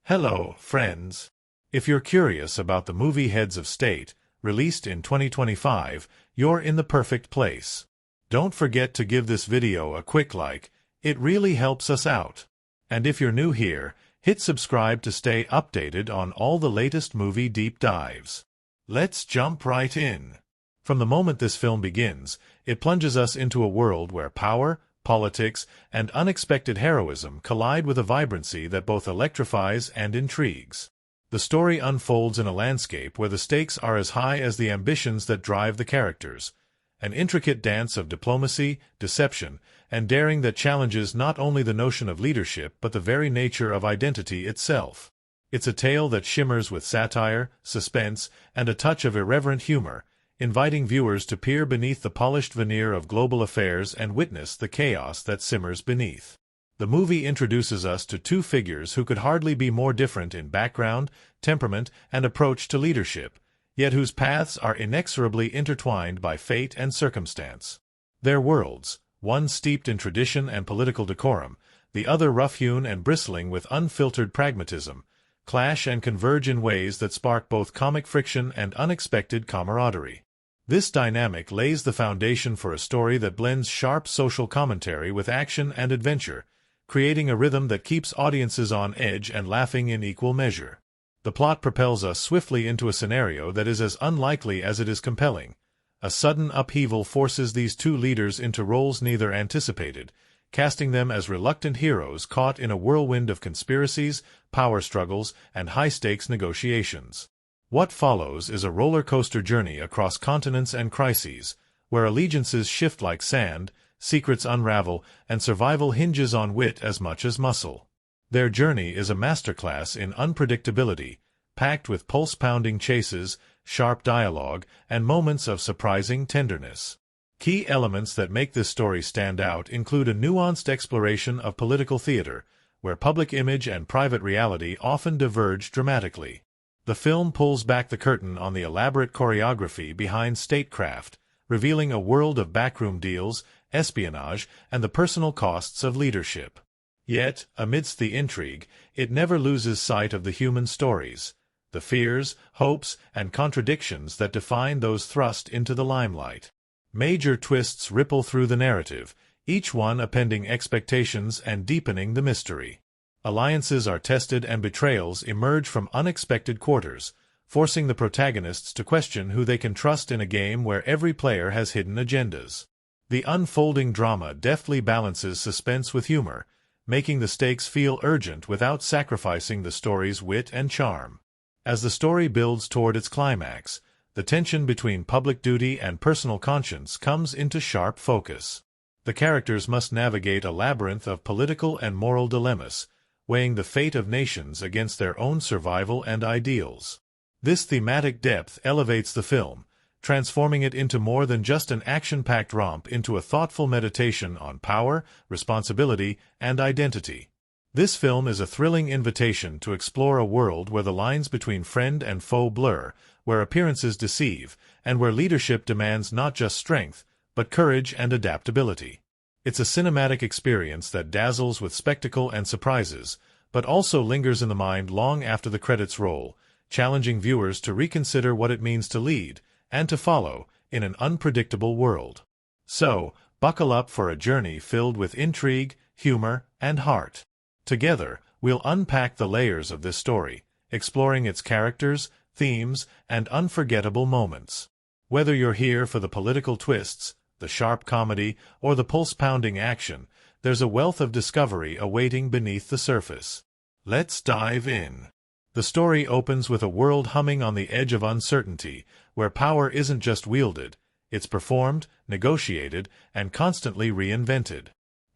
Hello, friends. If you're curious about the movie Heads of State, released in 2025, you're in the perfect place. Don't forget to give this video a quick like, it really helps us out. And if you're new here, hit subscribe to stay updated on all the latest movie deep dives. Let's jump right in. From the moment this film begins, it plunges us into a world where power, politics, and unexpected heroism collide with a vibrancy that both electrifies and intrigues. The story unfolds in a landscape where the stakes are as high as the ambitions that drive the characters, an intricate dance of diplomacy, deception, and daring that challenges not only the notion of leadership but the very nature of identity itself. It's a tale that shimmers with satire, suspense, and a touch of irreverent humor, inviting viewers to peer beneath the polished veneer of global affairs and witness the chaos that simmers beneath. The movie introduces us to two figures who could hardly be more different in background, temperament, and approach to leadership, yet whose paths are inexorably intertwined by fate and circumstance. Their worlds, one steeped in tradition and political decorum, the other rough-hewn and bristling with unfiltered pragmatism, clash and converge in ways that spark both comic friction and unexpected camaraderie. This dynamic lays the foundation for a story that blends sharp social commentary with action and adventure, creating a rhythm that keeps audiences on edge and laughing in equal measure. The plot propels us swiftly into a scenario that is as unlikely as it is compelling. A sudden upheaval forces these two leaders into roles neither anticipated, casting them as reluctant heroes caught in a whirlwind of conspiracies, power struggles, and high-stakes negotiations. What follows is a roller coaster journey across continents and crises, where allegiances shift like sand, secrets unravel, and survival hinges on wit as much as muscle. Their journey is a masterclass in unpredictability, packed with pulse-pounding chases, sharp dialogue, and moments of surprising tenderness. Key elements that make this story stand out include a nuanced exploration of political theater, where public image and private reality often diverge dramatically. The film pulls back the curtain on the elaborate choreography behind statecraft, revealing a world of backroom deals, espionage, and the personal costs of leadership. Yet, amidst the intrigue, it never loses sight of the human stories, the fears, hopes, and contradictions that define those thrust into the limelight. Major twists ripple through the narrative, each one upending expectations and deepening the mystery. Alliances are tested and betrayals emerge from unexpected quarters, forcing the protagonists to question who they can trust in a game where every player has hidden agendas. The unfolding drama deftly balances suspense with humor, making the stakes feel urgent without sacrificing the story's wit and charm. As the story builds toward its climax, the tension between public duty and personal conscience comes into sharp focus. The characters must navigate a labyrinth of political and moral dilemmas, weighing the fate of nations against their own survival and ideals. This thematic depth elevates the film, transforming it into more than just an action-packed romp into a thoughtful meditation on power, responsibility, and identity. This film is a thrilling invitation to explore a world where the lines between friend and foe blur, where appearances deceive, and where leadership demands not just strength, but courage and adaptability. It's a cinematic experience that dazzles with spectacle and surprises, but also lingers in the mind long after the credits roll, challenging viewers to reconsider what it means to lead and to follow in an unpredictable world. So, buckle up for a journey filled with intrigue, humor, and heart. Together, we'll unpack the layers of this story, exploring its characters, themes, and unforgettable moments. Whether you're here for the political twists, the sharp comedy, or the pulse-pounding action, there's a wealth of discovery awaiting beneath the surface. Let's dive in. The story opens with a world humming on the edge of uncertainty, where power isn't just wielded, it's performed, negotiated, and constantly reinvented.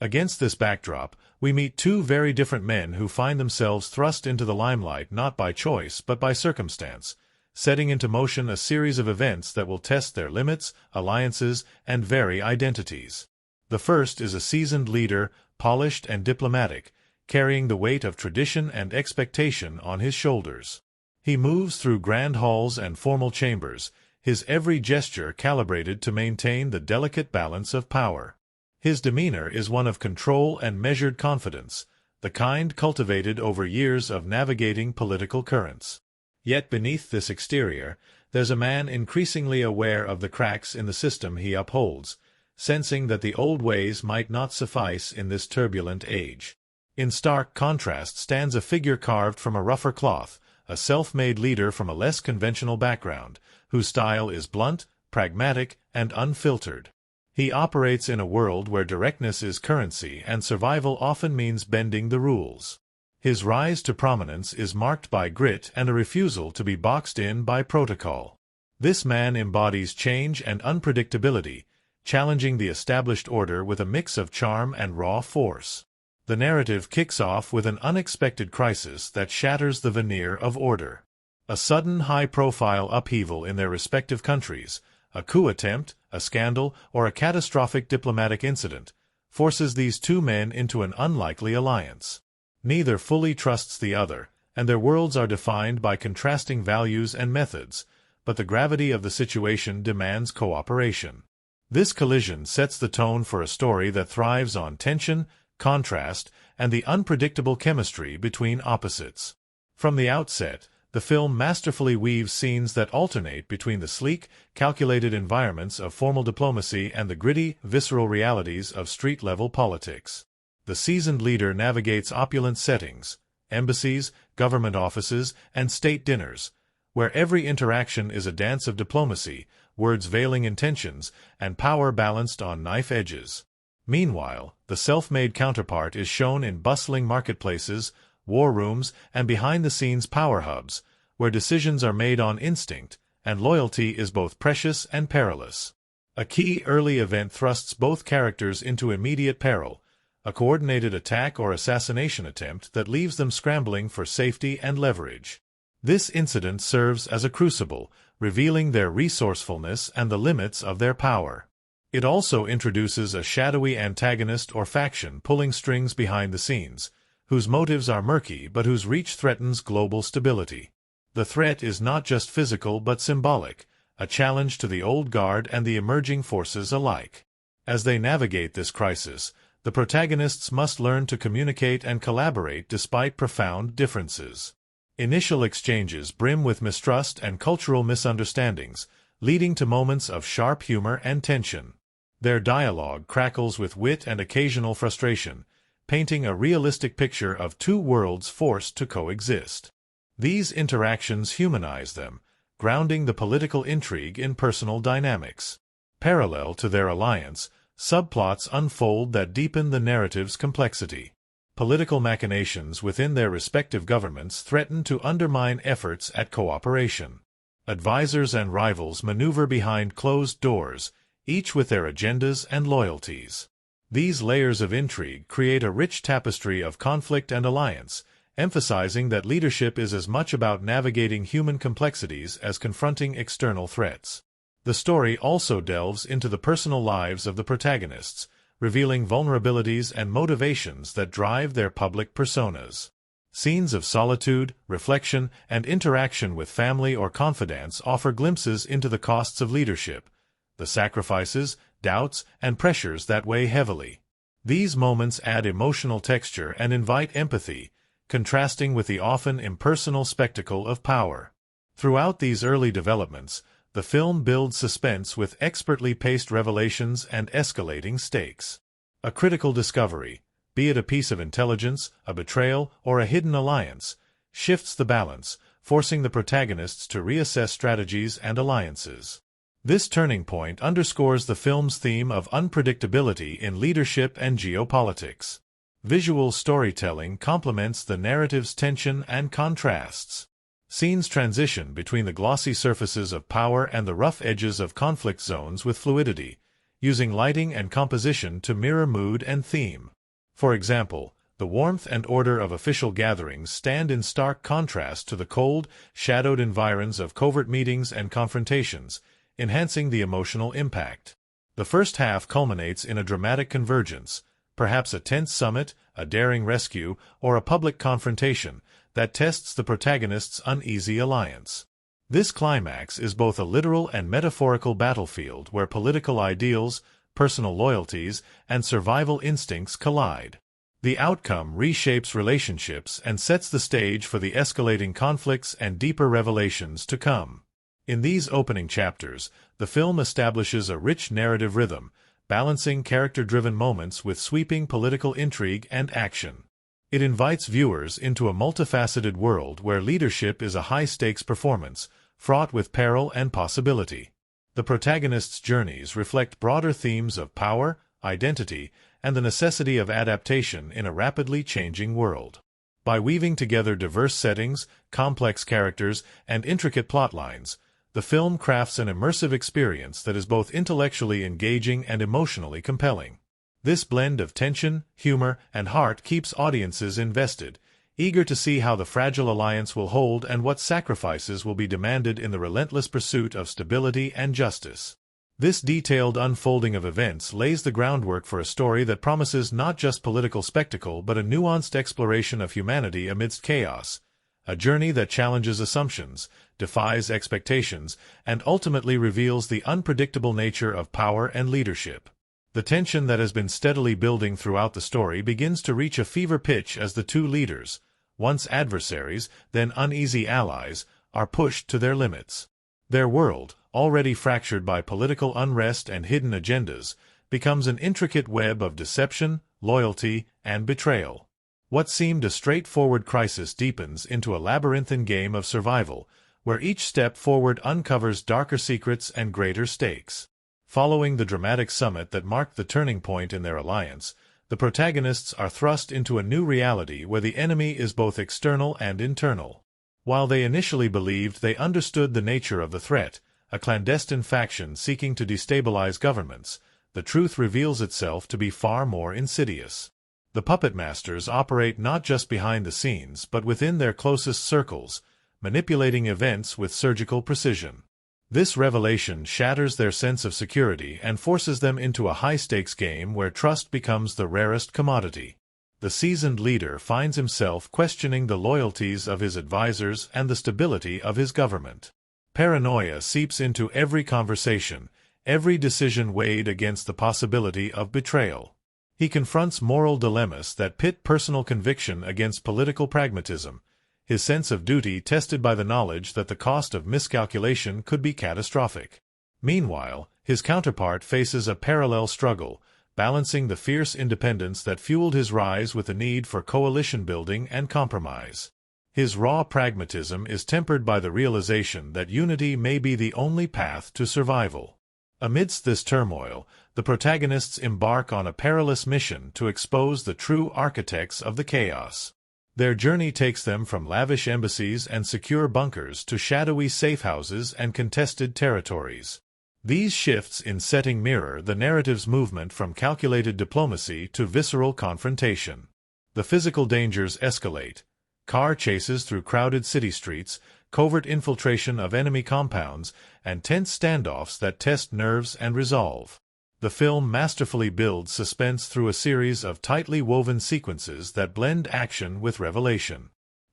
Against this backdrop, we meet two very different men who find themselves thrust into the limelight not by choice but by circumstance, setting into motion a series of events that will test their limits, alliances, and very identities. The first is a seasoned leader, polished and diplomatic, carrying the weight of tradition and expectation on his shoulders. He moves through grand halls and formal chambers, his every gesture calibrated to maintain the delicate balance of power. His demeanor is one of control and measured confidence, the kind cultivated over years of navigating political currents. Yet beneath this exterior, there's a man increasingly aware of the cracks in the system he upholds, sensing that the old ways might not suffice in this turbulent age. In stark contrast stands a figure carved from a rougher cloth, a self-made leader from a less conventional background, whose style is blunt, pragmatic, and unfiltered. He operates in a world where directness is currency and survival often means bending the rules. His rise to prominence is marked by grit and a refusal to be boxed in by protocol. This man embodies change and unpredictability, challenging the established order with a mix of charm and raw force. The narrative kicks off with an unexpected crisis that shatters the veneer of order. A sudden high-profile upheaval in their respective countries, a coup attempt, a scandal, or a catastrophic diplomatic incident, forces these two men into an unlikely alliance. Neither fully trusts the other, and their worlds are defined by contrasting values and methods, but the gravity of the situation demands cooperation. This collision sets the tone for a story that thrives on tension, contrast, and the unpredictable chemistry between opposites. From the outset, the film masterfully weaves scenes that alternate between the sleek, calculated environments of formal diplomacy and the gritty, visceral realities of street-level politics. The seasoned leader navigates opulent settings, embassies, government offices, and state dinners, where every interaction is a dance of diplomacy, words veiling intentions, and power balanced on knife edges. Meanwhile, the self-made counterpart is shown in bustling marketplaces, war rooms, and behind-the-scenes power hubs, where decisions are made on instinct, and loyalty is both precious and perilous. A key early event thrusts both characters into immediate peril, a coordinated attack or assassination attempt that leaves them scrambling for safety and leverage. This incident serves as a crucible, revealing their resourcefulness and the limits of their power. It also introduces a shadowy antagonist or faction pulling strings behind the scenes, whose motives are murky but whose reach threatens global stability. The threat is not just physical but symbolic, a challenge to the old guard and the emerging forces alike. As they navigate this crisis, the protagonists must learn to communicate and collaborate despite profound differences. Initial exchanges brim with mistrust and cultural misunderstandings, leading to moments of sharp humor and tension. Their dialogue crackles with wit and occasional frustration, painting a realistic picture of two worlds forced to coexist. These interactions humanize them, grounding the political intrigue in personal dynamics. Parallel to their alliance, subplots unfold that deepen the narrative's complexity. Political machinations within their respective governments threaten to undermine efforts at cooperation. Advisors and rivals maneuver behind closed doors, each with their agendas and loyalties. These layers of intrigue create a rich tapestry of conflict and alliance, emphasizing that leadership is as much about navigating human complexities as confronting external threats. The story also delves into the personal lives of the protagonists, revealing vulnerabilities and motivations that drive their public personas. Scenes of solitude, reflection, and interaction with family or confidants offer glimpses into the costs of leadership, the sacrifices, doubts, and pressures that weigh heavily. These moments add emotional texture and invite empathy, contrasting with the often impersonal spectacle of power. Throughout these early developments, the film builds suspense with expertly paced revelations and escalating stakes. A critical discovery, be it a piece of intelligence, a betrayal, or a hidden alliance, shifts the balance, forcing the protagonists to reassess strategies and alliances. This turning point underscores the film's theme of unpredictability in leadership and geopolitics. Visual storytelling complements the narrative's tension and contrasts. Scenes transition between the glossy surfaces of power and the rough edges of conflict zones with fluidity, using lighting and composition to mirror mood and theme. For example, the warmth and order of official gatherings stand in stark contrast to the cold, shadowed environs of covert meetings and confrontations, enhancing the emotional impact. The first half culminates in a dramatic convergence, perhaps a tense summit, a daring rescue, or a public confrontation that tests the protagonist's uneasy alliance. This climax is both a literal and metaphorical battlefield where political ideals, personal loyalties, and survival instincts collide. The outcome reshapes relationships and sets the stage for the escalating conflicts and deeper revelations to come. In these opening chapters, the film establishes a rich narrative rhythm, balancing character-driven moments with sweeping political intrigue and action. It invites viewers into a multifaceted world where leadership is a high-stakes performance, fraught with peril and possibility. The protagonists' journeys reflect broader themes of power, identity, and the necessity of adaptation in a rapidly changing world. By weaving together diverse settings, complex characters, and intricate plotlines, the film crafts an immersive experience that is both intellectually engaging and emotionally compelling. This blend of tension, humor, and heart keeps audiences invested, eager to see how the fragile alliance will hold and what sacrifices will be demanded in the relentless pursuit of stability and justice. This detailed unfolding of events lays the groundwork for a story that promises not just political spectacle but a nuanced exploration of humanity amidst chaos, a journey that challenges assumptions, defies expectations, and ultimately reveals the unpredictable nature of power and leadership. The tension that has been steadily building throughout the story begins to reach a fever pitch as the two leaders, once adversaries, then uneasy allies, are pushed to their limits. Their world, already fractured by political unrest and hidden agendas, becomes an intricate web of deception, loyalty, and betrayal. What seemed a straightforward crisis deepens into a labyrinthine game of survival, where each step forward uncovers darker secrets and greater stakes. Following the dramatic summit that marked the turning point in their alliance, the protagonists are thrust into a new reality where the enemy is both external and internal. While they initially believed they understood the nature of the threat, a clandestine faction seeking to destabilize governments, the truth reveals itself to be far more insidious. The puppet masters operate not just behind the scenes but within their closest circles, manipulating events with surgical precision. This revelation shatters their sense of security and forces them into a high-stakes game where trust becomes the rarest commodity. The seasoned leader finds himself questioning the loyalties of his advisors and the stability of his government. Paranoia seeps into every conversation, every decision weighed against the possibility of betrayal. He confronts moral dilemmas that pit personal conviction against political pragmatism, his sense of duty tested by the knowledge that the cost of miscalculation could be catastrophic. Meanwhile, his counterpart faces a parallel struggle, balancing the fierce independence that fueled his rise with the need for coalition building and compromise. His raw pragmatism is tempered by the realization that unity may be the only path to survival. Amidst this turmoil, the protagonists embark on a perilous mission to expose the true architects of the chaos. Their journey takes them from lavish embassies and secure bunkers to shadowy safehouses and contested territories. These shifts in setting mirror the narrative's movement from calculated diplomacy to visceral confrontation. The physical dangers escalate: car chases through crowded city streets, covert infiltration of enemy compounds, and tense standoffs that test nerves and resolve. The film masterfully builds suspense through a series of tightly woven sequences that blend action with revelation.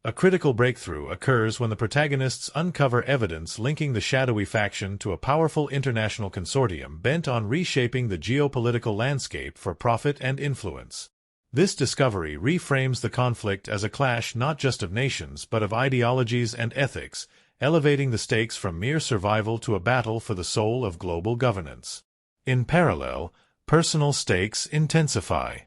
A critical breakthrough occurs when the protagonists uncover evidence linking the shadowy faction to a powerful international consortium bent on reshaping the geopolitical landscape for profit and influence. This discovery reframes the conflict as a clash not just of nations but of ideologies and ethics, elevating the stakes from mere survival to a battle for the soul of global governance. In parallel, personal stakes intensify.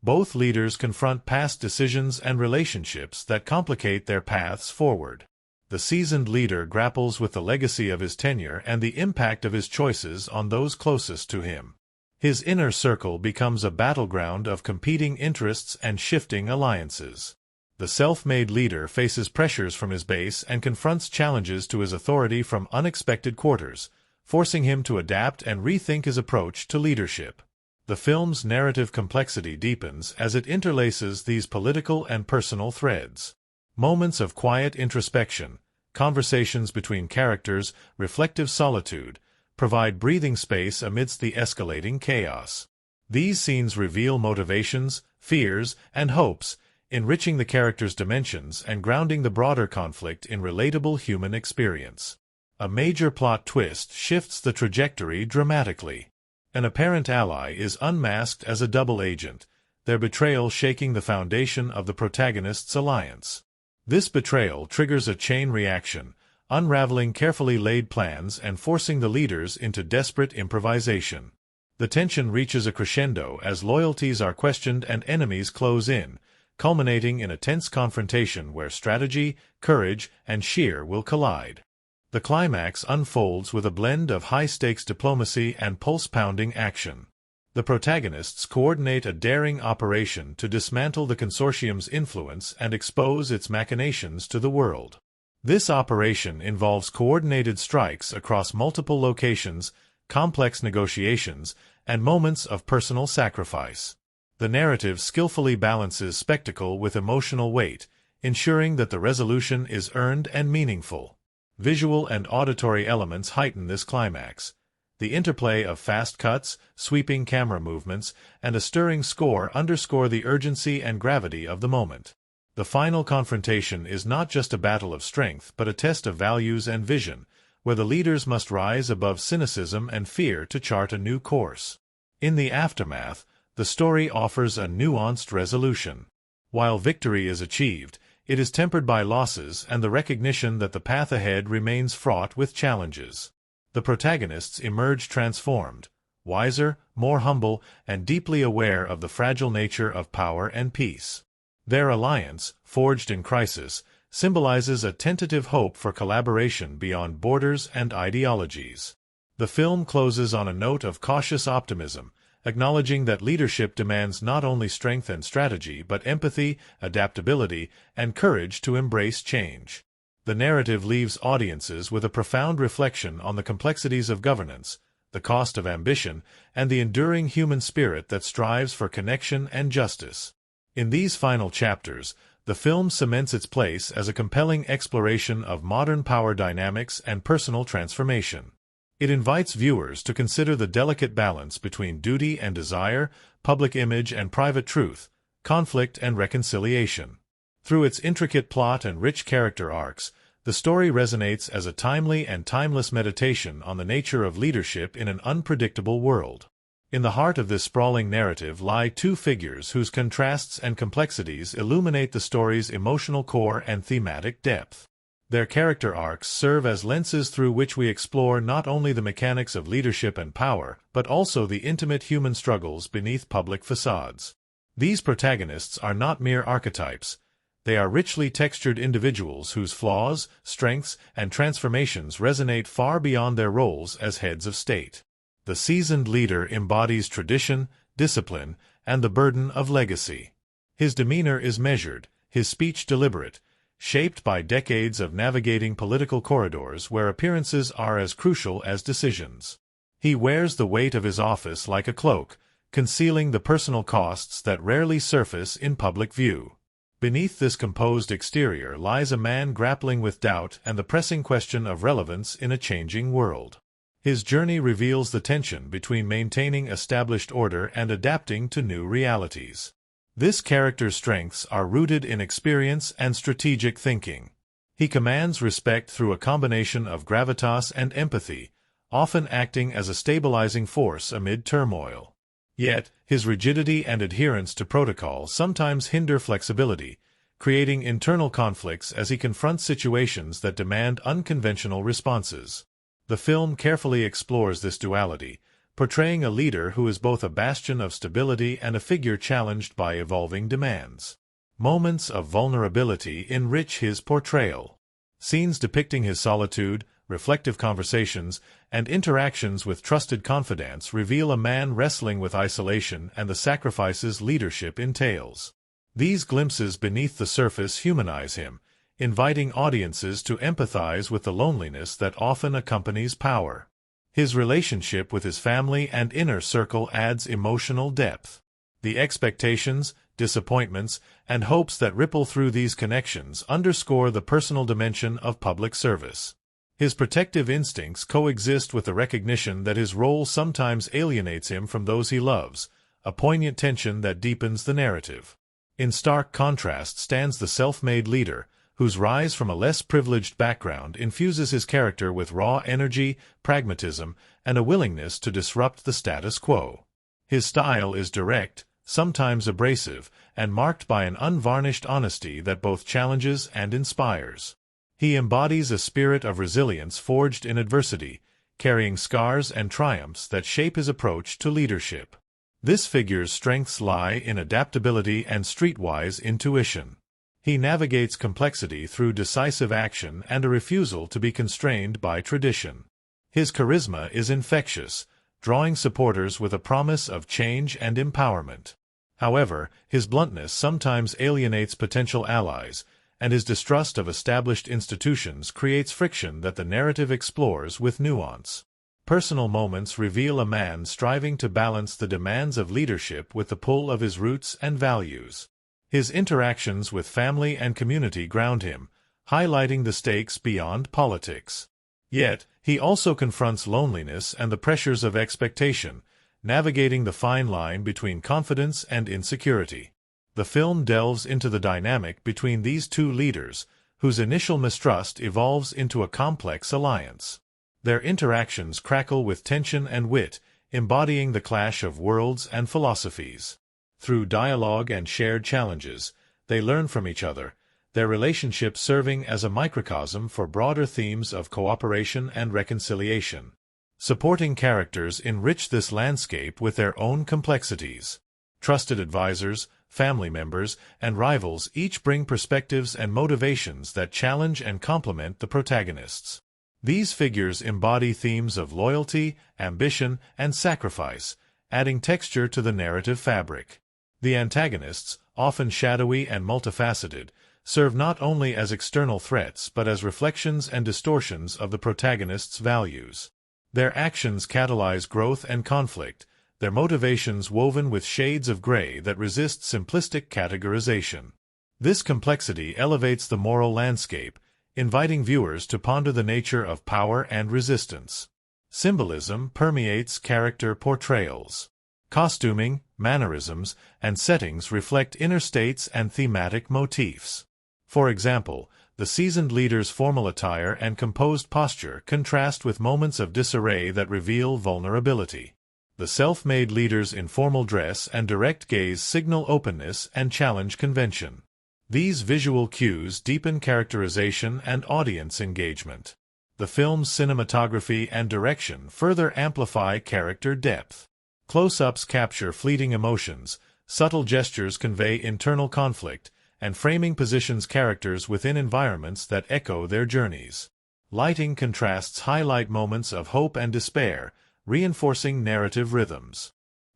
Both leaders confront past decisions and relationships that complicate their paths forward. The seasoned leader grapples with the legacy of his tenure and the impact of his choices on those closest to him. His inner circle becomes a battleground of competing interests and shifting alliances. The self-made leader faces pressures from his base and confronts challenges to his authority from unexpected quarters, forcing him to adapt and rethink his approach to leadership. The film's narrative complexity deepens as it interlaces these political and personal threads. Moments of quiet introspection, conversations between characters, reflective solitude, provide breathing space amidst the escalating chaos. These scenes reveal motivations, fears, and hopes, enriching the characters' dimensions and grounding the broader conflict in relatable human experience. A major plot twist shifts the trajectory dramatically. An apparent ally is unmasked as a double agent, their betrayal shaking the foundation of the protagonist's alliance. This betrayal triggers a chain reaction, unraveling carefully laid plans and forcing the leaders into desperate improvisation. The tension reaches a crescendo as loyalties are questioned and enemies close in, culminating in a tense confrontation where strategy, courage, and sheer will collide. The climax unfolds with a blend of high-stakes diplomacy and pulse-pounding action. The protagonists coordinate a daring operation to dismantle the consortium's influence and expose its machinations to the world. This operation involves coordinated strikes across multiple locations, complex negotiations, and moments of personal sacrifice. The narrative skillfully balances spectacle with emotional weight, ensuring that the resolution is earned and meaningful. Visual and auditory elements heighten this climax. The interplay of fast cuts, sweeping camera movements, and a stirring score underscore the urgency and gravity of the moment. The final confrontation is not just a battle of strength but a test of values and vision, where the leaders must rise above cynicism and fear to chart a new course. In the aftermath, the story offers a nuanced resolution. While victory is achieved, it is tempered by losses and the recognition that the path ahead remains fraught with challenges. The protagonists emerge transformed, wiser, more humble, and deeply aware of the fragile nature of power and peace. Their alliance, forged in crisis, symbolizes a tentative hope for collaboration beyond borders and ideologies. The film closes on a note of cautious optimism, acknowledging that leadership demands not only strength and strategy but empathy, adaptability, and courage to embrace change. The narrative leaves audiences with a profound reflection on the complexities of governance, the cost of ambition, and the enduring human spirit that strives for connection and justice. In these final chapters, the film cements its place as a compelling exploration of modern power dynamics and personal transformation. It invites viewers to consider the delicate balance between duty and desire, public image and private truth, conflict and reconciliation. Through its intricate plot and rich character arcs, the story resonates as a timely and timeless meditation on the nature of leadership in an unpredictable world. In the heart of this sprawling narrative lie two figures whose contrasts and complexities illuminate the story's emotional core and thematic depth. Their character arcs serve as lenses through which we explore not only the mechanics of leadership and power, but also the intimate human struggles beneath public facades. These protagonists are not mere archetypes. They are richly textured individuals whose flaws, strengths, and transformations resonate far beyond their roles as heads of state. The seasoned leader embodies tradition, discipline, and the burden of legacy. His demeanor is measured, his speech deliberate, shaped by decades of navigating political corridors where appearances are as crucial as decisions. He wears the weight of his office like a cloak, concealing the personal costs that rarely surface in public view. Beneath this composed exterior lies a man grappling with doubt and the pressing question of relevance in a changing world. His journey reveals the tension between maintaining established order and adapting to new realities. This character's strengths are rooted in experience and strategic thinking. He commands respect through a combination of gravitas and empathy, often acting as a stabilizing force amid turmoil. Yet, his rigidity and adherence to protocol sometimes hinder flexibility, creating internal conflicts as he confronts situations that demand unconventional responses. The film carefully explores this duality, portraying a leader who is both a bastion of stability and a figure challenged by evolving demands. Moments of vulnerability enrich his portrayal. Scenes depicting his solitude, reflective conversations, and interactions with trusted confidants reveal a man wrestling with isolation and the sacrifices leadership entails. These glimpses beneath the surface humanize him, inviting audiences to empathize with the loneliness that often accompanies power. His relationship with his family and inner circle adds emotional depth. The expectations, disappointments, and hopes that ripple through these connections underscore the personal dimension of public service. His protective instincts coexist with the recognition that his role sometimes alienates him from those he loves, a poignant tension that deepens the narrative. In stark contrast stands the self-made leader, whose rise from a less privileged background infuses his character with raw energy, pragmatism, and a willingness to disrupt the status quo. His style is direct, sometimes abrasive, and marked by an unvarnished honesty that both challenges and inspires. He embodies a spirit of resilience forged in adversity, carrying scars and triumphs that shape his approach to leadership. This figure's strengths lie in adaptability and streetwise intuition. He navigates complexity through decisive action and a refusal to be constrained by tradition. His charisma is infectious, drawing supporters with a promise of change and empowerment. However, his bluntness sometimes alienates potential allies, and his distrust of established institutions creates friction that the narrative explores with nuance. Personal moments reveal a man striving to balance the demands of leadership with the pull of his roots and values. His interactions with family and community ground him, highlighting the stakes beyond politics. Yet, he also confronts loneliness and the pressures of expectation, navigating the fine line between confidence and insecurity. The film delves into the dynamic between these two leaders, whose initial mistrust evolves into a complex alliance. Their interactions crackle with tension and wit, embodying the clash of worlds and philosophies. Through dialogue and shared challenges, they learn from each other, their relationship serving as a microcosm for broader themes of cooperation and reconciliation. Supporting characters enrich this landscape with their own complexities. Trusted advisors, family members, and rivals each bring perspectives and motivations that challenge and complement the protagonists. These figures embody themes of loyalty, ambition, and sacrifice, adding texture to the narrative fabric. The antagonists, often shadowy and multifaceted, serve not only as external threats but as reflections and distortions of the protagonist's values. Their actions catalyze growth and conflict, their motivations woven with shades of gray that resist simplistic categorization. This complexity elevates the moral landscape, inviting viewers to ponder the nature of power and resistance. Symbolism permeates character portrayals. Costuming, mannerisms, and settings reflect inner states and thematic motifs. For example, the seasoned leader's formal attire and composed posture contrast with moments of disarray that reveal vulnerability. The self-made leader's informal dress and direct gaze signal openness and challenge convention. These visual cues deepen characterization and audience engagement. The film's cinematography and direction further amplify character depth. Close-ups capture fleeting emotions, subtle gestures convey internal conflict, and framing positions characters within environments that echo their journeys. Lighting contrasts highlight moments of hope and despair, reinforcing narrative rhythms.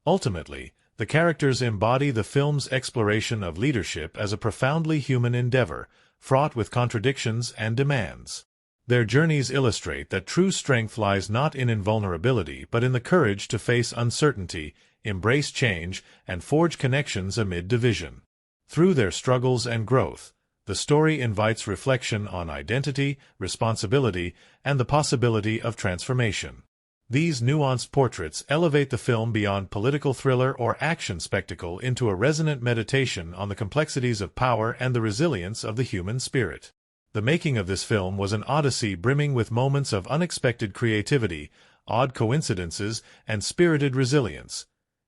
Ultimately, the characters embody the film's exploration of leadership as a profoundly human endeavor, fraught with contradictions and demands. Their journeys illustrate that true strength lies not in invulnerability but in the courage to face uncertainty, embrace change, and forge connections amid division. Through their struggles and growth, the story invites reflection on identity, responsibility, and the possibility of transformation. These nuanced portraits elevate the film beyond political thriller or action spectacle into a resonant meditation on the complexities of power and the resilience of the human spirit. The making of this film was an odyssey brimming with moments of unexpected creativity, odd coincidences, and spirited resilience,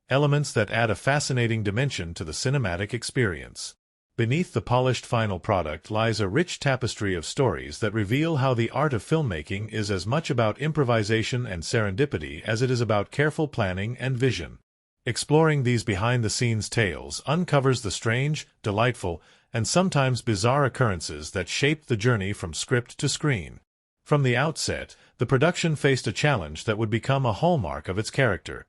elements that add a fascinating dimension to the cinematic experience. Beneath the polished final product lies a rich tapestry of stories that reveal how the art of filmmaking is as much about improvisation and serendipity as it is about careful planning and vision. Exploring these behind-the-scenes tales uncovers the strange, delightful, and sometimes bizarre occurrences that shaped the journey from script to screen. From the outset, the production faced a challenge that would become a hallmark of its character: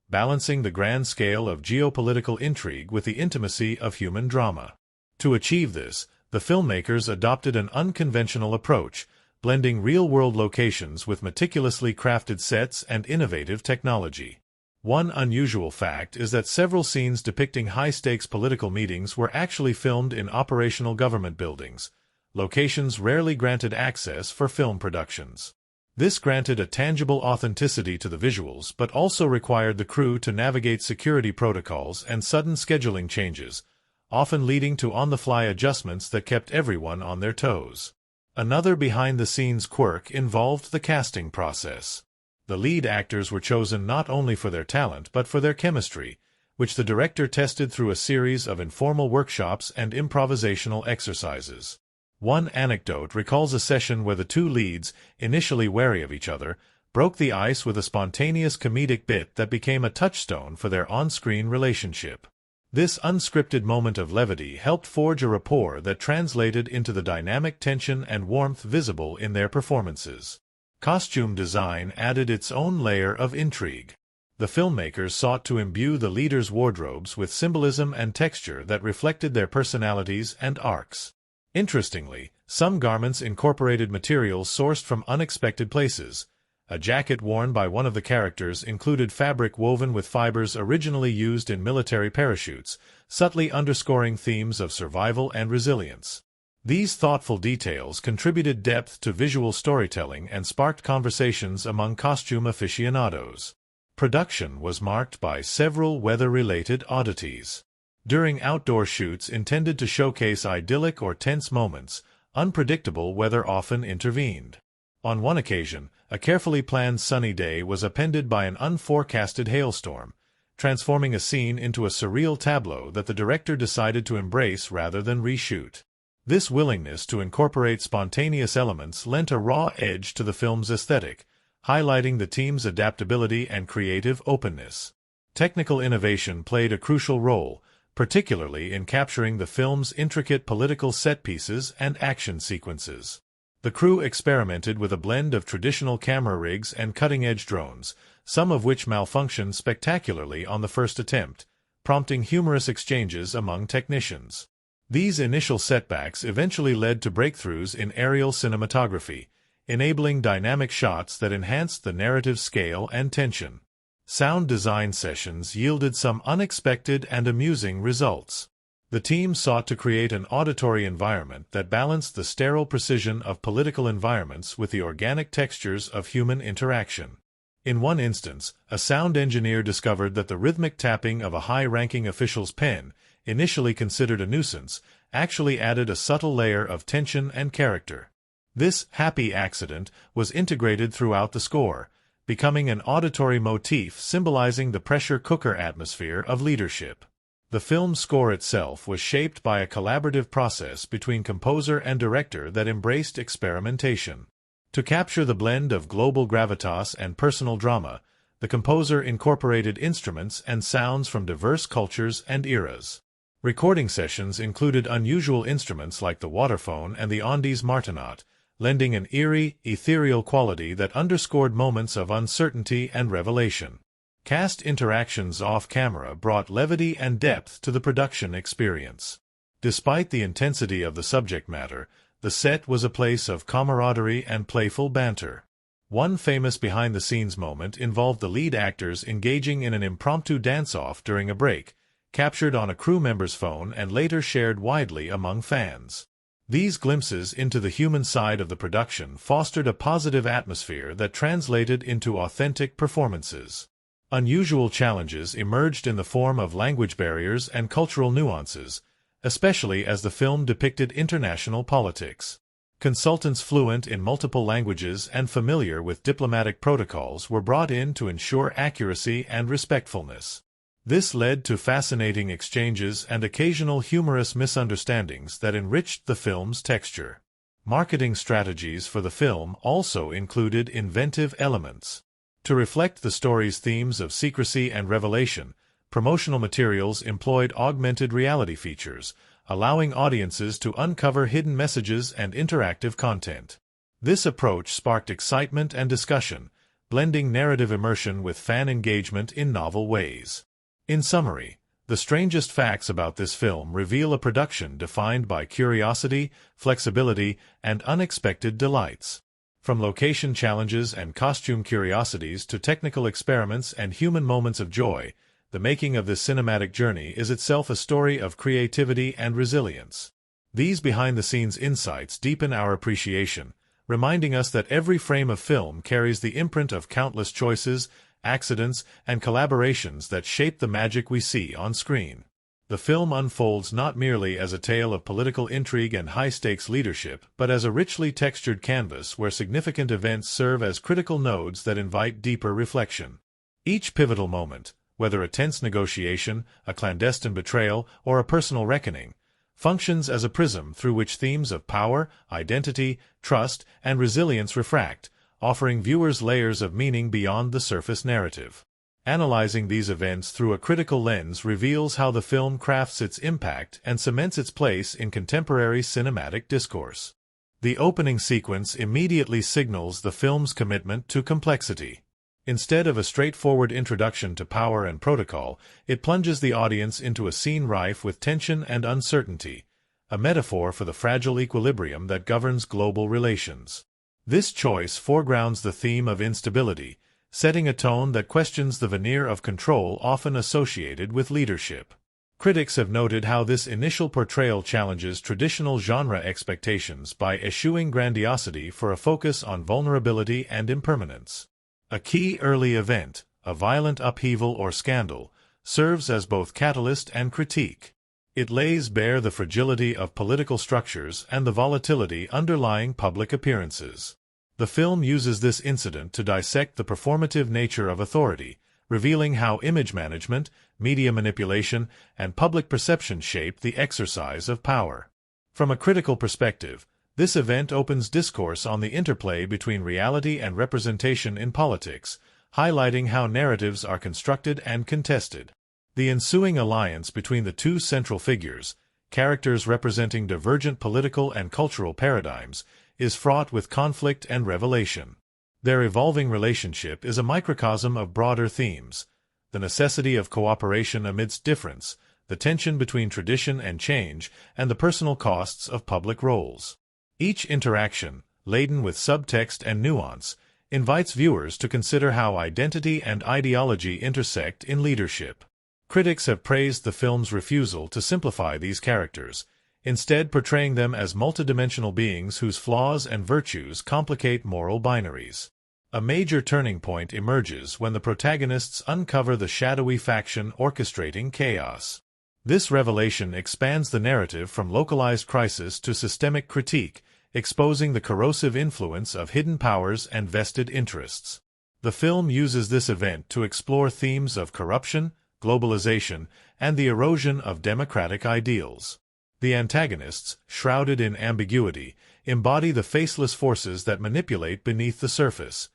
balancing the grand scale of geopolitical intrigue with the intimacy of human drama. To achieve this, the filmmakers adopted an unconventional approach, blending real-world locations with meticulously crafted sets and innovative technology. One unusual fact is that several scenes depicting high-stakes political meetings were actually filmed in operational government buildings, locations rarely granted access for film productions. This granted a tangible authenticity to the visuals but also required the crew to navigate security protocols and sudden scheduling changes, often leading to on-the-fly adjustments that kept everyone on their toes. Another behind-the-scenes quirk involved the casting process. The lead actors were chosen not only for their talent but for their chemistry, which the director tested through a series of informal workshops and improvisational exercises. One anecdote recalls a session where the two leads, initially wary of each other, broke the ice with a spontaneous comedic bit that became a touchstone for their on-screen relationship. This unscripted moment of levity helped forge a rapport that translated into the dynamic tension and warmth visible in their performances. Costume design added its own layer of intrigue. The filmmakers sought to imbue the leaders' wardrobes with symbolism and texture that reflected their personalities and arcs. Interestingly, some garments incorporated materials sourced from unexpected places. A jacket worn by one of the characters included fabric woven with fibers originally used in military parachutes, subtly underscoring themes of survival and resilience. These thoughtful details contributed depth to visual storytelling and sparked conversations among costume aficionados. Production was marked by several weather-related oddities. During outdoor shoots intended to showcase idyllic or tense moments, unpredictable weather often intervened. On one occasion, a carefully planned sunny day was appended by an unforecasted hailstorm, transforming a scene into a surreal tableau that the director decided to embrace rather than reshoot. This willingness to incorporate spontaneous elements lent a raw edge to the film's aesthetic, highlighting the team's adaptability and creative openness. Technical innovation played a crucial role, particularly in capturing the film's intricate political set pieces and action sequences. The crew experimented with a blend of traditional camera rigs and cutting-edge drones, some of which malfunctioned spectacularly on the first attempt, prompting humorous exchanges among technicians. These initial setbacks eventually led to breakthroughs in aerial cinematography, enabling dynamic shots that enhanced the narrative scale and tension. Sound design sessions yielded some unexpected and amusing results. The team sought to create an auditory environment that balanced the sterile precision of political environments with the organic textures of human interaction. In one instance, a sound engineer discovered that the rhythmic tapping of a high-ranking official's pen, initially considered a nuisance, actually added a subtle layer of tension and character. This happy accident was integrated throughout the score, becoming an auditory motif symbolizing the pressure cooker atmosphere of leadership. The film's score itself was shaped by a collaborative process between composer and director that embraced experimentation. To capture the blend of global gravitas and personal drama, the composer incorporated instruments and sounds from diverse cultures and eras. Recording sessions included unusual instruments like the waterphone and the Andes martinet, lending an eerie, ethereal quality that underscored moments of uncertainty and revelation. Cast interactions off-camera brought levity and depth to the production experience. Despite the intensity of the subject matter, the set was a place of camaraderie and playful banter. One famous behind-the-scenes moment involved the lead actors engaging in an impromptu dance-off during a break, captured on a crew member's phone and later shared widely among fans. These glimpses into the human side of the production fostered a positive atmosphere that translated into authentic performances. Unusual challenges emerged in the form of language barriers and cultural nuances, especially as the film depicted international politics. Consultants fluent in multiple languages and familiar with diplomatic protocols were brought in to ensure accuracy and respectfulness. This led to fascinating exchanges and occasional humorous misunderstandings that enriched the film's texture. Marketing strategies for the film also included inventive elements. To reflect the story's themes of secrecy and revelation, promotional materials employed augmented reality features, allowing audiences to uncover hidden messages and interactive content. This approach sparked excitement and discussion, blending narrative immersion with fan engagement in novel ways. In summary, the strangest facts about this film reveal a production defined by curiosity, flexibility, and unexpected delights. From location challenges and costume curiosities to technical experiments and human moments of joy, the making of this cinematic journey is itself a story of creativity and resilience. These behind-the-scenes insights deepen our appreciation, reminding us that every frame of film carries the imprint of countless choices, accidents, and collaborations that shape the magic we see on screen. The film unfolds not merely as a tale of political intrigue and high-stakes leadership, but as a richly textured canvas where significant events serve as critical nodes that invite deeper reflection. Each pivotal moment, whether a tense negotiation, a clandestine betrayal, or a personal reckoning, functions as a prism through which themes of power, identity, trust, and resilience refract, offering viewers layers of meaning beyond the surface narrative. Analyzing these events through a critical lens reveals how the film crafts its impact and cements its place in contemporary cinematic discourse. The opening sequence immediately signals the film's commitment to complexity. Instead of a straightforward introduction to power and protocol, it plunges the audience into a scene rife with tension and uncertainty, a metaphor for the fragile equilibrium that governs global relations. This choice foregrounds the theme of instability, setting a tone that questions the veneer of control often associated with leadership. Critics have noted how this initial portrayal challenges traditional genre expectations by eschewing grandiosity for a focus on vulnerability and impermanence. A key early event, a violent upheaval or scandal, serves as both catalyst and critique. It lays bare the fragility of political structures and the volatility underlying public appearances. The film uses this incident to dissect the performative nature of authority, revealing how image management, media manipulation, and public perception shape the exercise of power. From a critical perspective, this event opens discourse on the interplay between reality and representation in politics, highlighting how narratives are constructed and contested. The ensuing alliance between the two central figures, characters representing divergent political and cultural paradigms, is fraught with conflict and revelation. Their evolving relationship is a microcosm of broader themes: the necessity of cooperation amidst difference, the tension between tradition and change, and the personal costs of public roles. Each interaction, laden with subtext and nuance, invites viewers to consider how identity and ideology intersect in leadership. Critics have praised the film's refusal to simplify these characters, instead portraying them as multidimensional beings whose flaws and virtues complicate moral binaries. A major turning point emerges when the protagonists uncover the shadowy faction orchestrating chaos. This revelation expands the narrative from localized crisis to systemic critique, exposing the corrosive influence of hidden powers and vested interests. The film uses this event to explore themes of corruption, globalization, and the erosion of democratic ideals. The antagonists, shrouded in ambiguity, embody the faceless forces that manipulate beneath the surface,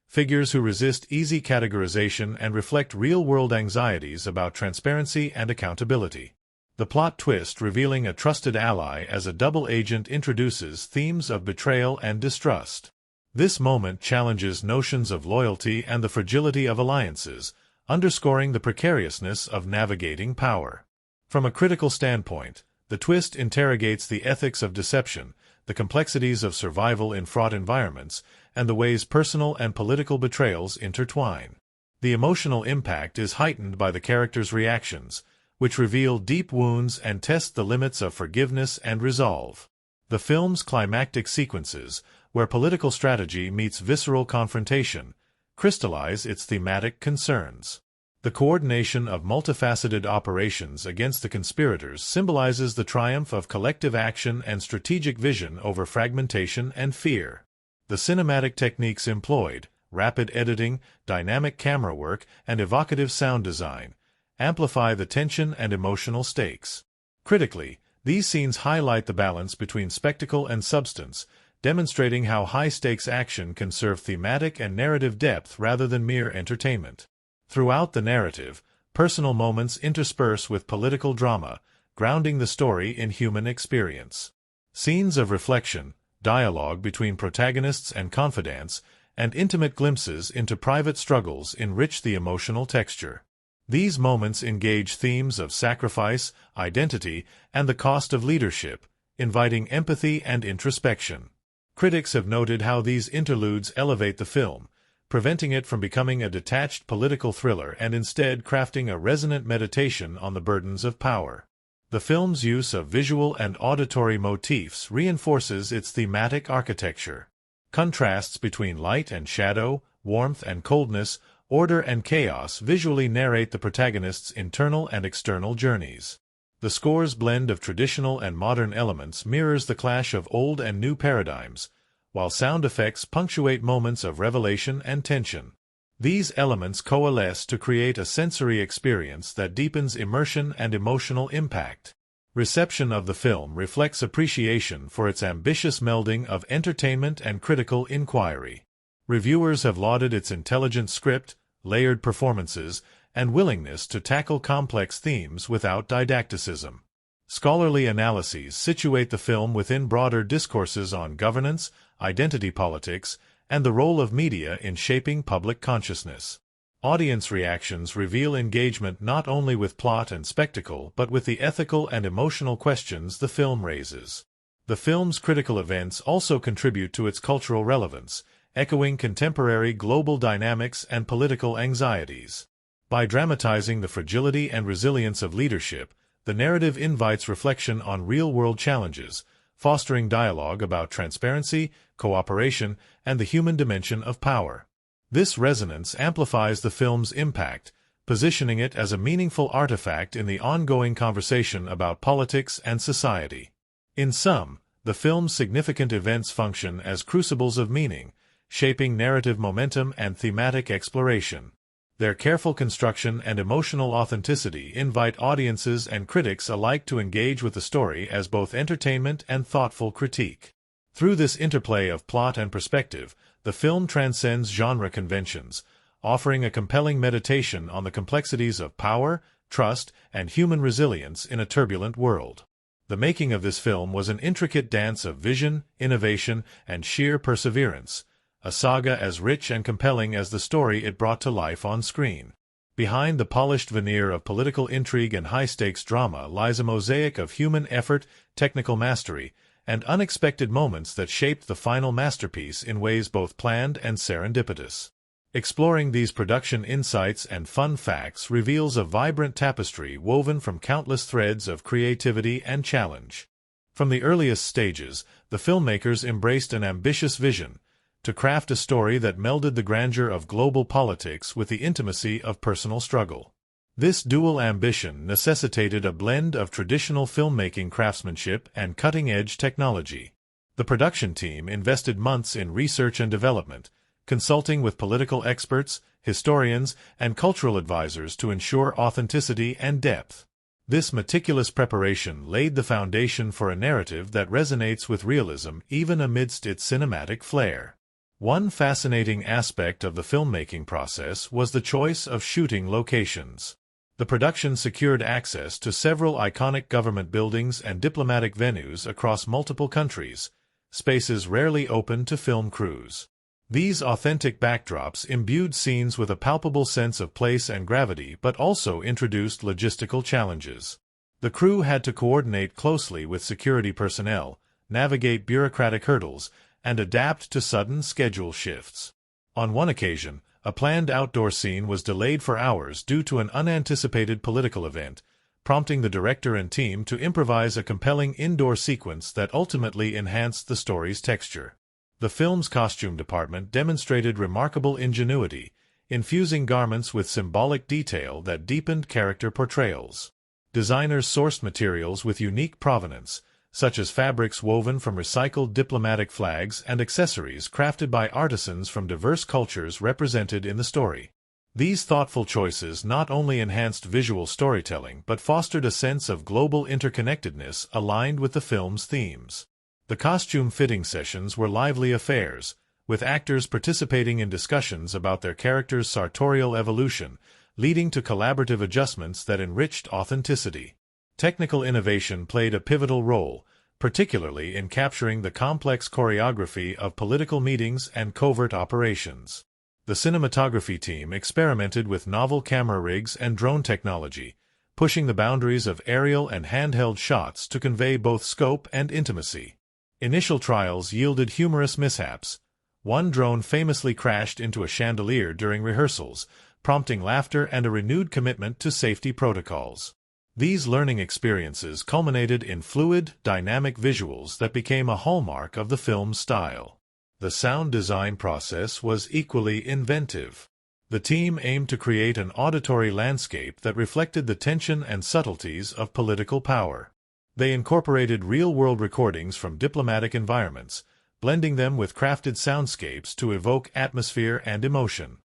figures who resist easy categorization and reflect real-world anxieties about transparency and accountability. The plot twist revealing a trusted ally as a double agent introduces themes of betrayal and distrust. This moment challenges notions of loyalty and the fragility of alliances, underscoring the precariousness of navigating power. From a critical standpoint, the twist interrogates the ethics of deception, the complexities of survival in fraught environments, and the ways personal and political betrayals intertwine. The emotional impact is heightened by the characters' reactions, which reveal deep wounds and test the limits of forgiveness and resolve. The film's climactic sequences, where political strategy meets visceral confrontation, crystallize its thematic concerns. The coordination of multifaceted operations against the conspirators symbolizes the triumph of collective action and strategic vision over fragmentation and fear. The cinematic techniques employed, rapid editing, dynamic camera work, and evocative sound design, amplify the tension and emotional stakes. Critically, these scenes highlight the balance between spectacle and substance, demonstrating how high-stakes action can serve thematic and narrative depth rather than mere entertainment. Throughout the narrative, personal moments intersperse with political drama, grounding the story in human experience. Scenes of reflection, dialogue between protagonists and confidants, and intimate glimpses into private struggles enrich the emotional texture. These moments engage themes of sacrifice, identity, and the cost of leadership, inviting empathy and introspection. Critics have noted how these interludes elevate the film, preventing it from becoming a detached political thriller and instead crafting a resonant meditation on the burdens of power. The film's use of visual and auditory motifs reinforces its thematic architecture. Contrasts between light and shadow, warmth and coldness, order and chaos visually narrate the protagonist's internal and external journeys. The score's blend of traditional and modern elements mirrors the clash of old and new paradigms, while sound effects punctuate moments of revelation and tension. These elements coalesce to create a sensory experience that deepens immersion and emotional impact. Reception of the film reflects appreciation for its ambitious melding of entertainment and critical inquiry. Reviewers have lauded its intelligent script, layered performances, and willingness to tackle complex themes without didacticism. Scholarly analyses situate the film within broader discourses on governance, identity politics, and the role of media in shaping public consciousness. Audience reactions reveal engagement not only with plot and spectacle but with the ethical and emotional questions the film raises. The film's critical events also contribute to its cultural relevance, echoing contemporary global dynamics and political anxieties. By dramatizing the fragility and resilience of leadership, the narrative invites reflection on real-world challenges, fostering dialogue about transparency, cooperation, and the human dimension of power. This resonance amplifies the film's impact, positioning it as a meaningful artifact in the ongoing conversation about politics and society. In sum, the film's significant events function as crucibles of meaning, shaping narrative momentum and thematic exploration. Their careful construction and emotional authenticity invite audiences and critics alike to engage with the story as both entertainment and thoughtful critique. Through this interplay of plot and perspective, the film transcends genre conventions, offering a compelling meditation on the complexities of power, trust, and human resilience in a turbulent world. The making of this film was an intricate dance of vision, innovation, and sheer perseverance, a saga as rich and compelling as the story it brought to life on screen. Behind the polished veneer of political intrigue and high-stakes drama lies a mosaic of human effort, technical mastery, and unexpected moments that shaped the final masterpiece in ways both planned and serendipitous. Exploring these production insights and fun facts reveals a vibrant tapestry woven from countless threads of creativity and challenge. From the earliest stages, the filmmakers embraced an ambitious vision, to craft a story that melded the grandeur of global politics with the intimacy of personal struggle. This dual ambition necessitated a blend of traditional filmmaking craftsmanship and cutting-edge technology. The production team invested months in research and development, consulting with political experts, historians, and cultural advisors to ensure authenticity and depth. This meticulous preparation laid the foundation for a narrative that resonates with realism even amidst its cinematic flair. One fascinating aspect of the filmmaking process was the choice of shooting locations. The production secured access to several iconic government buildings and diplomatic venues across multiple countries, spaces rarely open to film crews. These authentic backdrops imbued scenes with a palpable sense of place and gravity but also introduced logistical challenges. The crew had to coordinate closely with security personnel, navigate bureaucratic hurdles, and adapt to sudden schedule shifts. On one occasion, a planned outdoor scene was delayed for hours due to an unanticipated political event, prompting the director and team to improvise a compelling indoor sequence that ultimately enhanced the story's texture. The film's costume department demonstrated remarkable ingenuity, infusing garments with symbolic detail that deepened character portrayals. Designers sourced materials with unique provenance, such as fabrics woven from recycled diplomatic flags and accessories crafted by artisans from diverse cultures represented in the story. These thoughtful choices not only enhanced visual storytelling but fostered a sense of global interconnectedness aligned with the film's themes. The costume fitting sessions were lively affairs, with actors participating in discussions about their characters' sartorial evolution, leading to collaborative adjustments that enriched authenticity. Technical innovation played a pivotal role, particularly in capturing the complex choreography of political meetings and covert operations. The cinematography team experimented with novel camera rigs and drone technology, pushing the boundaries of aerial and handheld shots to convey both scope and intimacy. Initial trials yielded humorous mishaps. One drone famously crashed into a chandelier during rehearsals, prompting laughter and a renewed commitment to safety protocols. These learning experiences culminated in fluid, dynamic visuals that became a hallmark of the film's style. The sound design process was equally inventive. The team aimed to create an auditory landscape that reflected the tension and subtleties of political power. They incorporated real-world recordings from diplomatic environments, blending them with crafted soundscapes to evoke atmosphere and emotion.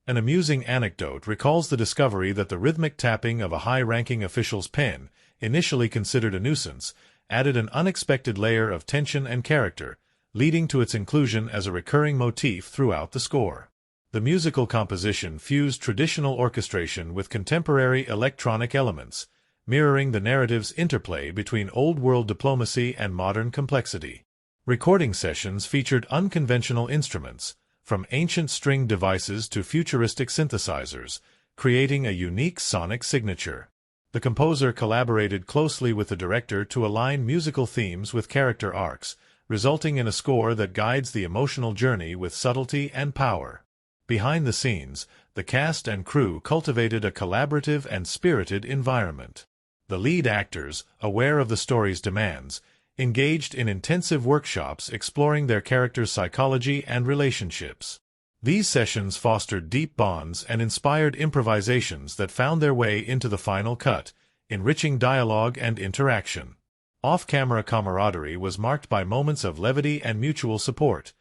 An amusing anecdote recalls the discovery that the rhythmic tapping of a high-ranking official's pen, initially considered a nuisance, added an unexpected layer of tension and character, leading to its inclusion as a recurring motif throughout the score. The musical composition fused traditional orchestration with contemporary electronic elements, mirroring the narrative's interplay between old-world diplomacy and modern complexity. Recording sessions featured unconventional instruments, from ancient string devices to futuristic synthesizers, creating a unique sonic signature. The composer collaborated closely with the director to align musical themes with character arcs, resulting in a score that guides the emotional journey with subtlety and power. Behind the scenes, the cast and crew cultivated a collaborative and spirited environment. The lead actors, aware of the story's demands, engaged in intensive workshops exploring their characters' psychology and relationships. These sessions fostered deep bonds and inspired improvisations that found their way into the final cut, enriching dialogue and interaction. Off-camera camaraderie was marked by moments of levity and mutual support.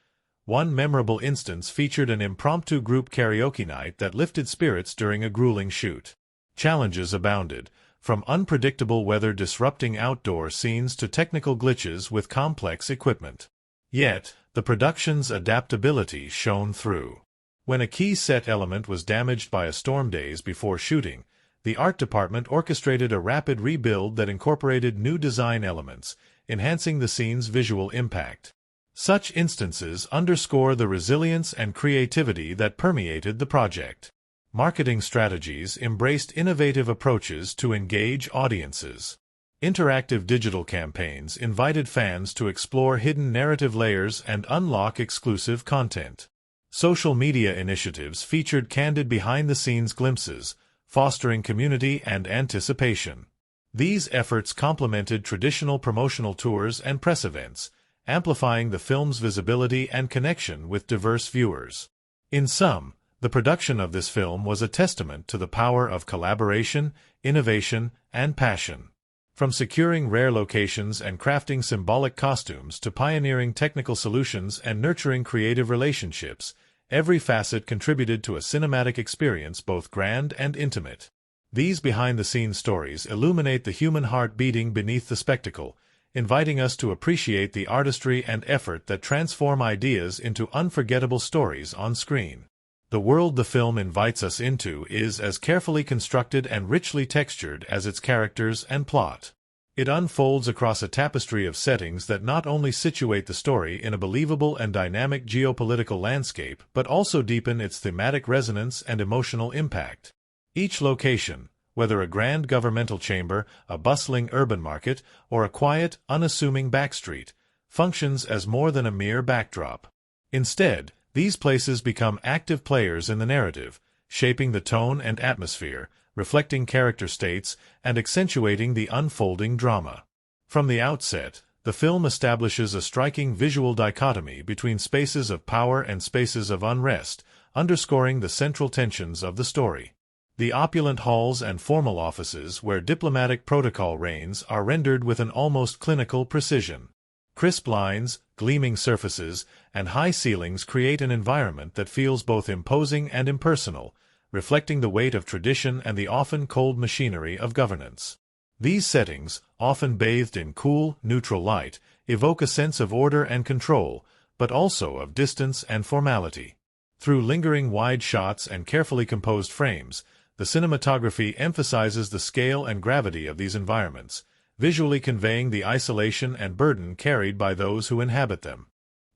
One memorable instance featured an impromptu group karaoke night that lifted spirits during a grueling shoot. Challenges abounded, from unpredictable weather disrupting outdoor scenes to technical glitches with complex equipment. Yet, the production's adaptability shone through. When a key set element was damaged by a storm days before shooting, the art department orchestrated a rapid rebuild that incorporated new design elements, enhancing the scene's visual impact. Such instances underscore the resilience and creativity that permeated the project. Marketing strategies embraced innovative approaches to engage audiences. Interactive digital campaigns invited fans to explore hidden narrative layers and unlock exclusive content. Social media initiatives featured candid behind-the-scenes glimpses, fostering community and anticipation. These efforts complemented traditional promotional tours and press events, amplifying the film's visibility and connection with diverse viewers. In sum, the production of this film was a testament to the power of collaboration, innovation, and passion. From securing rare locations and crafting symbolic costumes to pioneering technical solutions and nurturing creative relationships, every facet contributed to a cinematic experience both grand and intimate. These behind-the-scenes stories illuminate the human heart beating beneath the spectacle, inviting us to appreciate the artistry and effort that transform ideas into unforgettable stories on screen. The world the film invites us into is as carefully constructed and richly textured as its characters and plot. It unfolds across a tapestry of settings that not only situate the story in a believable and dynamic geopolitical landscape but also deepen its thematic resonance and emotional impact. Each location, whether a grand governmental chamber, a bustling urban market, or a quiet, unassuming backstreet, functions as more than a mere backdrop. Instead, these places become active players in the narrative, shaping the tone and atmosphere, reflecting character states, and accentuating the unfolding drama. From the outset, the film establishes a striking visual dichotomy between spaces of power and spaces of unrest, underscoring the central tensions of the story. The opulent halls and formal offices where diplomatic protocol reigns are rendered with an almost clinical precision. Crisp lines, gleaming surfaces, and high ceilings create an environment that feels both imposing and impersonal, reflecting the weight of tradition and the often cold machinery of governance. These settings, often bathed in cool, neutral light, evoke a sense of order and control, but also of distance and formality. Through lingering wide shots and carefully composed frames, the cinematography emphasizes the scale and gravity of these environments, visually conveying the isolation and burden carried by those who inhabit them.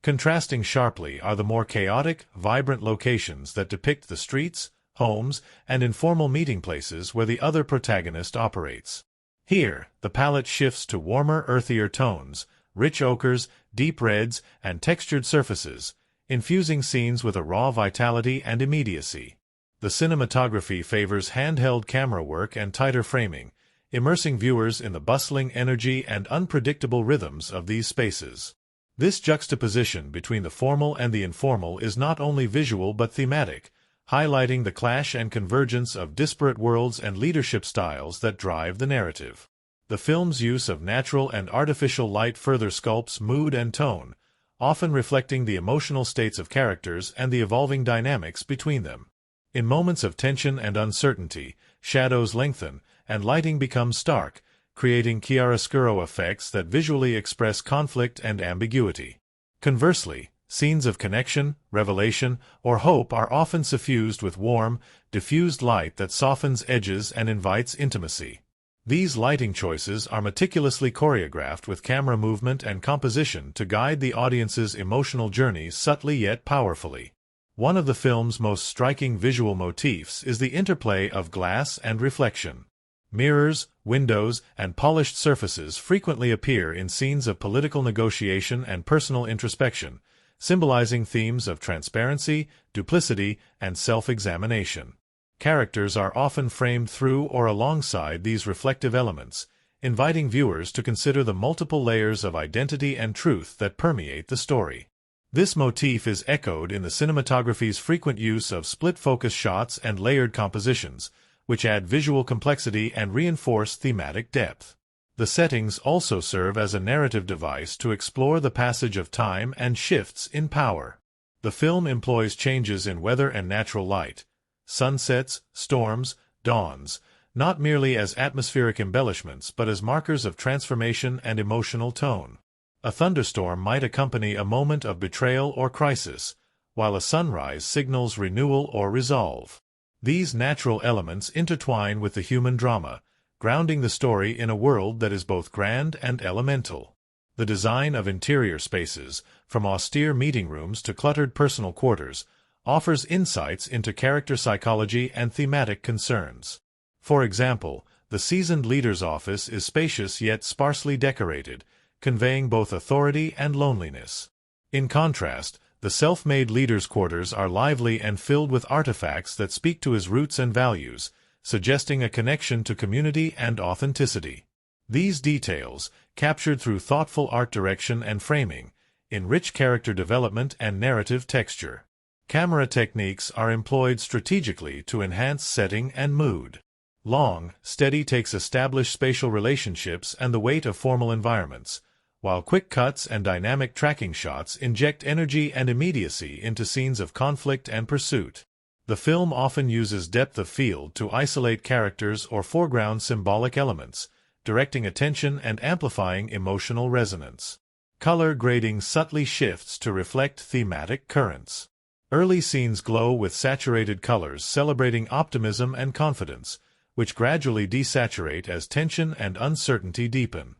Contrasting sharply are the more chaotic, vibrant locations that depict the streets, homes, and informal meeting places where the other protagonist operates. Here, the palette shifts to warmer, earthier tones, rich ochres, deep reds, and textured surfaces, infusing scenes with a raw vitality and immediacy. The cinematography favors handheld camera work and tighter framing, immersing viewers in the bustling energy and unpredictable rhythms of these spaces. This juxtaposition between the formal and the informal is not only visual but thematic, highlighting the clash and convergence of disparate worlds and leadership styles that drive the narrative. The film's use of natural and artificial light further sculpts mood and tone, often reflecting the emotional states of characters and the evolving dynamics between them. In moments of tension and uncertainty, shadows lengthen, and lighting becomes stark, creating chiaroscuro effects that visually express conflict and ambiguity. Conversely, scenes of connection, revelation, or hope are often suffused with warm, diffused light that softens edges and invites intimacy. These lighting choices are meticulously choreographed with camera movement and composition to guide the audience's emotional journey subtly yet powerfully. One of the film's most striking visual motifs is the interplay of glass and reflection. Mirrors, windows, and polished surfaces frequently appear in scenes of political negotiation and personal introspection, symbolizing themes of transparency, duplicity, and self-examination. Characters are often framed through or alongside these reflective elements, inviting viewers to consider the multiple layers of identity and truth that permeate the story. This motif is echoed in the cinematography's frequent use of split-focus shots and layered compositions, which add visual complexity and reinforce thematic depth. The settings also serve as a narrative device to explore the passage of time and shifts in power. The film employs changes in weather and natural light, sunsets, storms, dawns, not merely as atmospheric embellishments but as markers of transformation and emotional tone. A thunderstorm might accompany a moment of betrayal or crisis, while a sunrise signals renewal or resolve. These natural elements intertwine with the human drama, grounding the story in a world that is both grand and elemental. The design of interior spaces, from austere meeting rooms to cluttered personal quarters, offers insights into character psychology and thematic concerns. For example, the seasoned leader's office is spacious yet sparsely decorated, conveying both authority and loneliness. In contrast, the self-made leader's quarters are lively and filled with artifacts that speak to his roots and values, suggesting a connection to community and authenticity. These details, captured through thoughtful art direction and framing, enrich character development and narrative texture. Camera techniques are employed strategically to enhance setting and mood. Long, steady takes establish spatial relationships and the weight of formal environments, while quick cuts and dynamic tracking shots inject energy and immediacy into scenes of conflict and pursuit. The film often uses depth of field to isolate characters or foreground symbolic elements, directing attention and amplifying emotional resonance. Color grading subtly shifts to reflect thematic currents. Early scenes glow with saturated colors celebrating optimism and confidence, which gradually desaturate as tension and uncertainty deepen.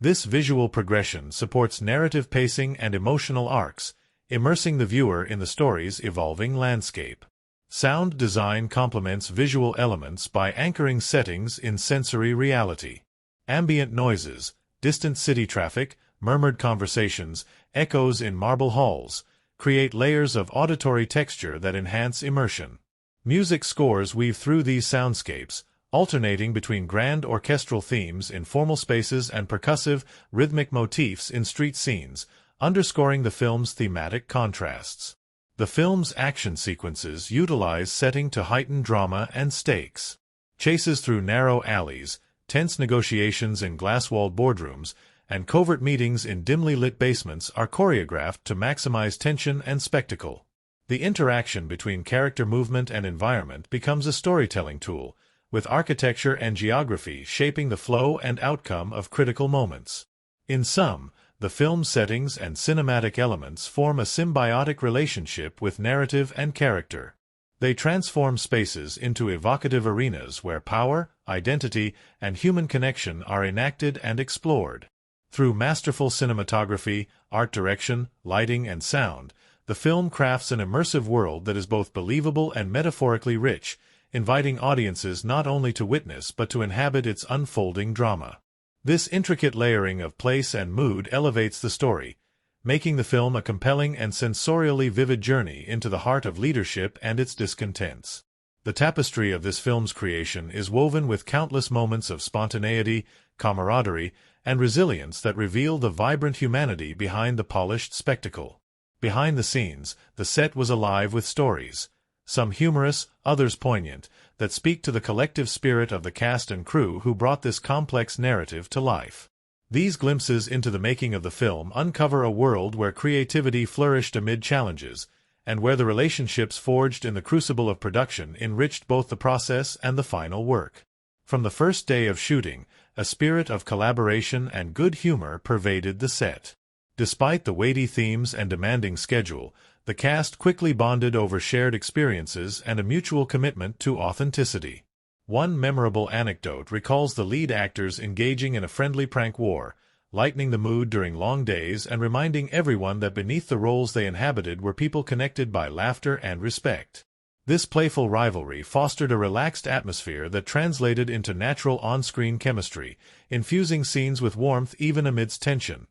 This visual progression supports narrative pacing and emotional arcs, immersing the viewer in the story's evolving landscape. Sound design complements visual elements by anchoring settings in sensory reality. Ambient noises, distant city traffic, murmured conversations, echoes in marble halls, create layers of auditory texture that enhance immersion. Music scores weave through these soundscapes, alternating between grand orchestral themes in formal spaces and percussive, rhythmic motifs in street scenes, underscoring the film's thematic contrasts. The film's action sequences utilize setting to heighten drama and stakes. Chases through narrow alleys, tense negotiations in glass-walled boardrooms, and covert meetings in dimly lit basements are choreographed to maximize tension and spectacle. The interaction between character movement and environment becomes a storytelling tool, with architecture and geography shaping the flow and outcome of critical moments. In sum, the film's settings and cinematic elements form a symbiotic relationship with narrative and character. They transform spaces into evocative arenas where power, identity, and human connection are enacted and explored. Through masterful cinematography, art direction, lighting, and sound, the film crafts an immersive world that is both believable and metaphorically rich, inviting audiences not only to witness but to inhabit its unfolding drama. This intricate layering of place and mood elevates the story, making the film a compelling and sensorially vivid journey into the heart of leadership and its discontents. The tapestry of this film's creation is woven with countless moments of spontaneity, camaraderie, and resilience that reveal the vibrant humanity behind the polished spectacle. Behind the scenes, the set was alive with stories, some humorous, others poignant, that speak to the collective spirit of the cast and crew who brought this complex narrative to life. These glimpses into the making of the film uncover a world where creativity flourished amid challenges, and where the relationships forged in the crucible of production enriched both the process and the final work. From the first day of shooting, a spirit of collaboration and good humor pervaded the set. Despite the weighty themes and demanding schedule, the cast quickly bonded over shared experiences and a mutual commitment to authenticity. One memorable anecdote recalls the lead actors engaging in a friendly prank war, lightening the mood during long days and reminding everyone that beneath the roles they inhabited were people connected by laughter and respect. This playful rivalry fostered a relaxed atmosphere that translated into natural on-screen chemistry, infusing scenes with warmth even amidst tension.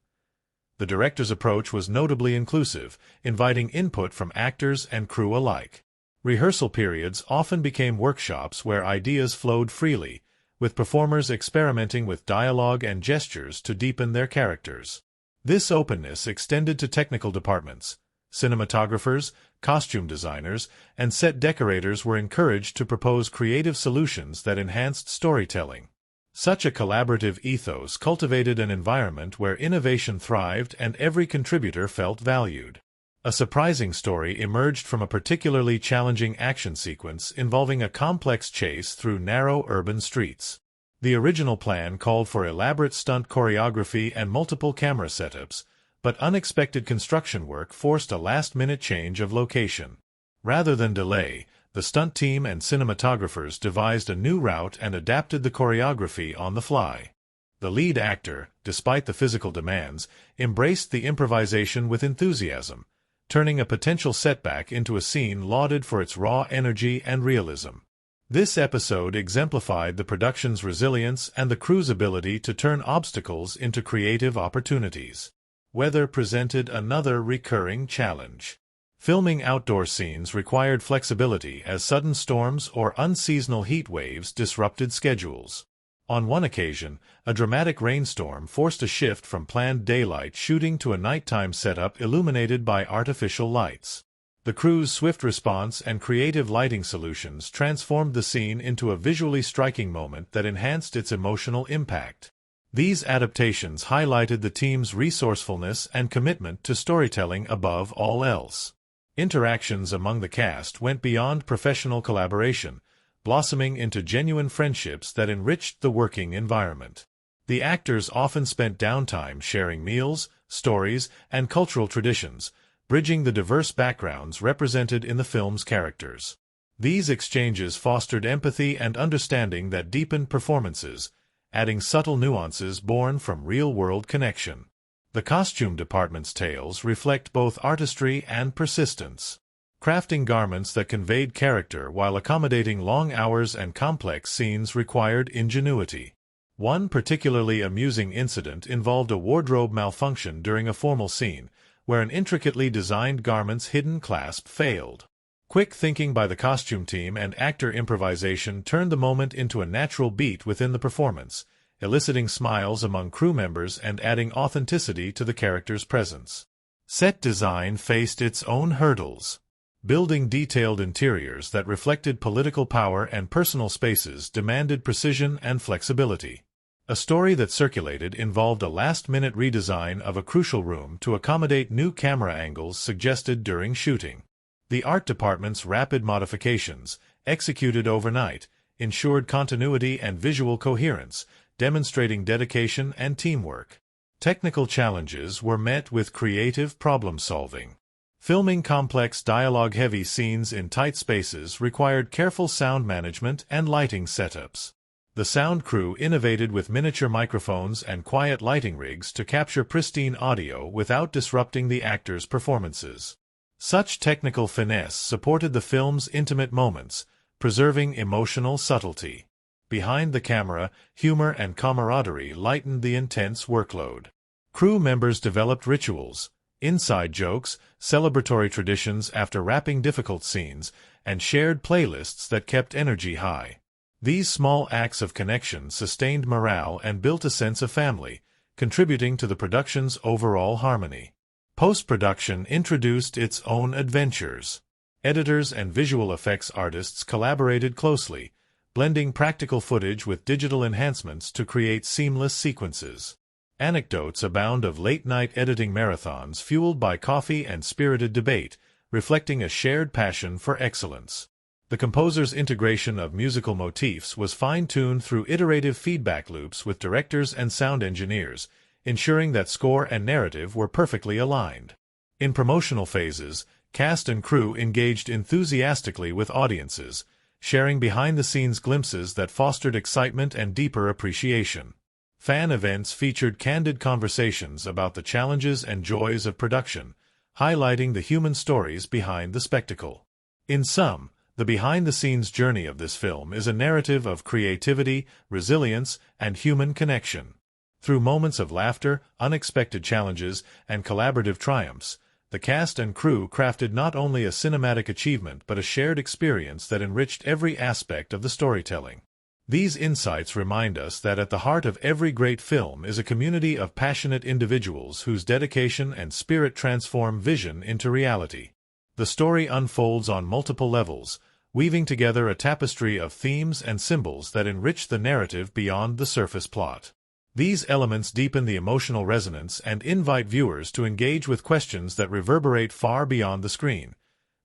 The director's approach was notably inclusive, inviting input from actors and crew alike. Rehearsal periods often became workshops where ideas flowed freely, with performers experimenting with dialogue and gestures to deepen their characters. This openness extended to technical departments. Cinematographers, costume designers, and set decorators were encouraged to propose creative solutions that enhanced storytelling. Such a collaborative ethos cultivated an environment where innovation thrived and every contributor felt valued. A surprising story emerged from a particularly challenging action sequence involving a complex chase through narrow urban streets. The original plan called for elaborate stunt choreography and multiple camera setups, but unexpected construction work forced a last-minute change of location. Rather than delay, the stunt team and cinematographers devised a new route and adapted the choreography on the fly. The lead actor, despite the physical demands, embraced the improvisation with enthusiasm, turning a potential setback into a scene lauded for its raw energy and realism. This episode exemplified the production's resilience and the crew's ability to turn obstacles into creative opportunities. Weather presented another recurring challenge. Filming outdoor scenes required flexibility as sudden storms or unseasonal heat waves disrupted schedules. On one occasion, a dramatic rainstorm forced a shift from planned daylight shooting to a nighttime setup illuminated by artificial lights. The crew's swift response and creative lighting solutions transformed the scene into a visually striking moment that enhanced its emotional impact. These adaptations highlighted the team's resourcefulness and commitment to storytelling above all else. Interactions among the cast went beyond professional collaboration, blossoming into genuine friendships that enriched the working environment. The actors often spent downtime sharing meals, stories, and cultural traditions, bridging the diverse backgrounds represented in the film's characters. These exchanges fostered empathy and understanding that deepened performances, adding subtle nuances born from real-world connection. The costume department's tales reflect both artistry and persistence. Crafting garments that conveyed character while accommodating long hours and complex scenes required ingenuity. One particularly amusing incident involved a wardrobe malfunction during a formal scene, where an intricately designed garment's hidden clasp failed. Quick thinking by the costume team and actor improvisation turned the moment into a natural beat within the performance, eliciting smiles among crew members and adding authenticity to the character's presence. Set design faced its own hurdles. Building detailed interiors that reflected political power and personal spaces demanded precision and flexibility. A story that circulated involved a last-minute redesign of a crucial room to accommodate new camera angles suggested during shooting. The art department's rapid modifications, executed overnight, ensured continuity and visual coherence, demonstrating dedication and teamwork. Technical challenges were met with creative problem-solving. Filming complex dialogue-heavy scenes in tight spaces required careful sound management and lighting setups. The sound crew innovated with miniature microphones and quiet lighting rigs to capture pristine audio without disrupting the actors' performances. Such technical finesse supported the film's intimate moments, preserving emotional subtlety. Behind the camera, humor and camaraderie lightened the intense workload. Crew members developed rituals, inside jokes, celebratory traditions after wrapping difficult scenes, and shared playlists that kept energy high. These small acts of connection sustained morale and built a sense of family, contributing to the production's overall harmony. Post-production introduced its own adventures. Editors and visual effects artists collaborated closely, blending practical footage with digital enhancements to create seamless sequences. Anecdotes abound of late-night editing marathons fueled by coffee and spirited debate, reflecting a shared passion for excellence. The composer's integration of musical motifs was fine-tuned through iterative feedback loops with directors and sound engineers, ensuring that score and narrative were perfectly aligned. In promotional phases, cast and crew engaged enthusiastically with audiences, sharing behind-the-scenes glimpses that fostered excitement and deeper appreciation. Fan events featured candid conversations about the challenges and joys of production, highlighting the human stories behind the spectacle. In sum, the behind-the-scenes journey of this film is a narrative of creativity, resilience, and human connection. Through moments of laughter, unexpected challenges, and collaborative triumphs, the cast and crew crafted not only a cinematic achievement but a shared experience that enriched every aspect of the storytelling. These insights remind us that at the heart of every great film is a community of passionate individuals whose dedication and spirit transform vision into reality. The story unfolds on multiple levels, weaving together a tapestry of themes and symbols that enrich the narrative beyond the surface plot. These elements deepen the emotional resonance and invite viewers to engage with questions that reverberate far beyond the screen.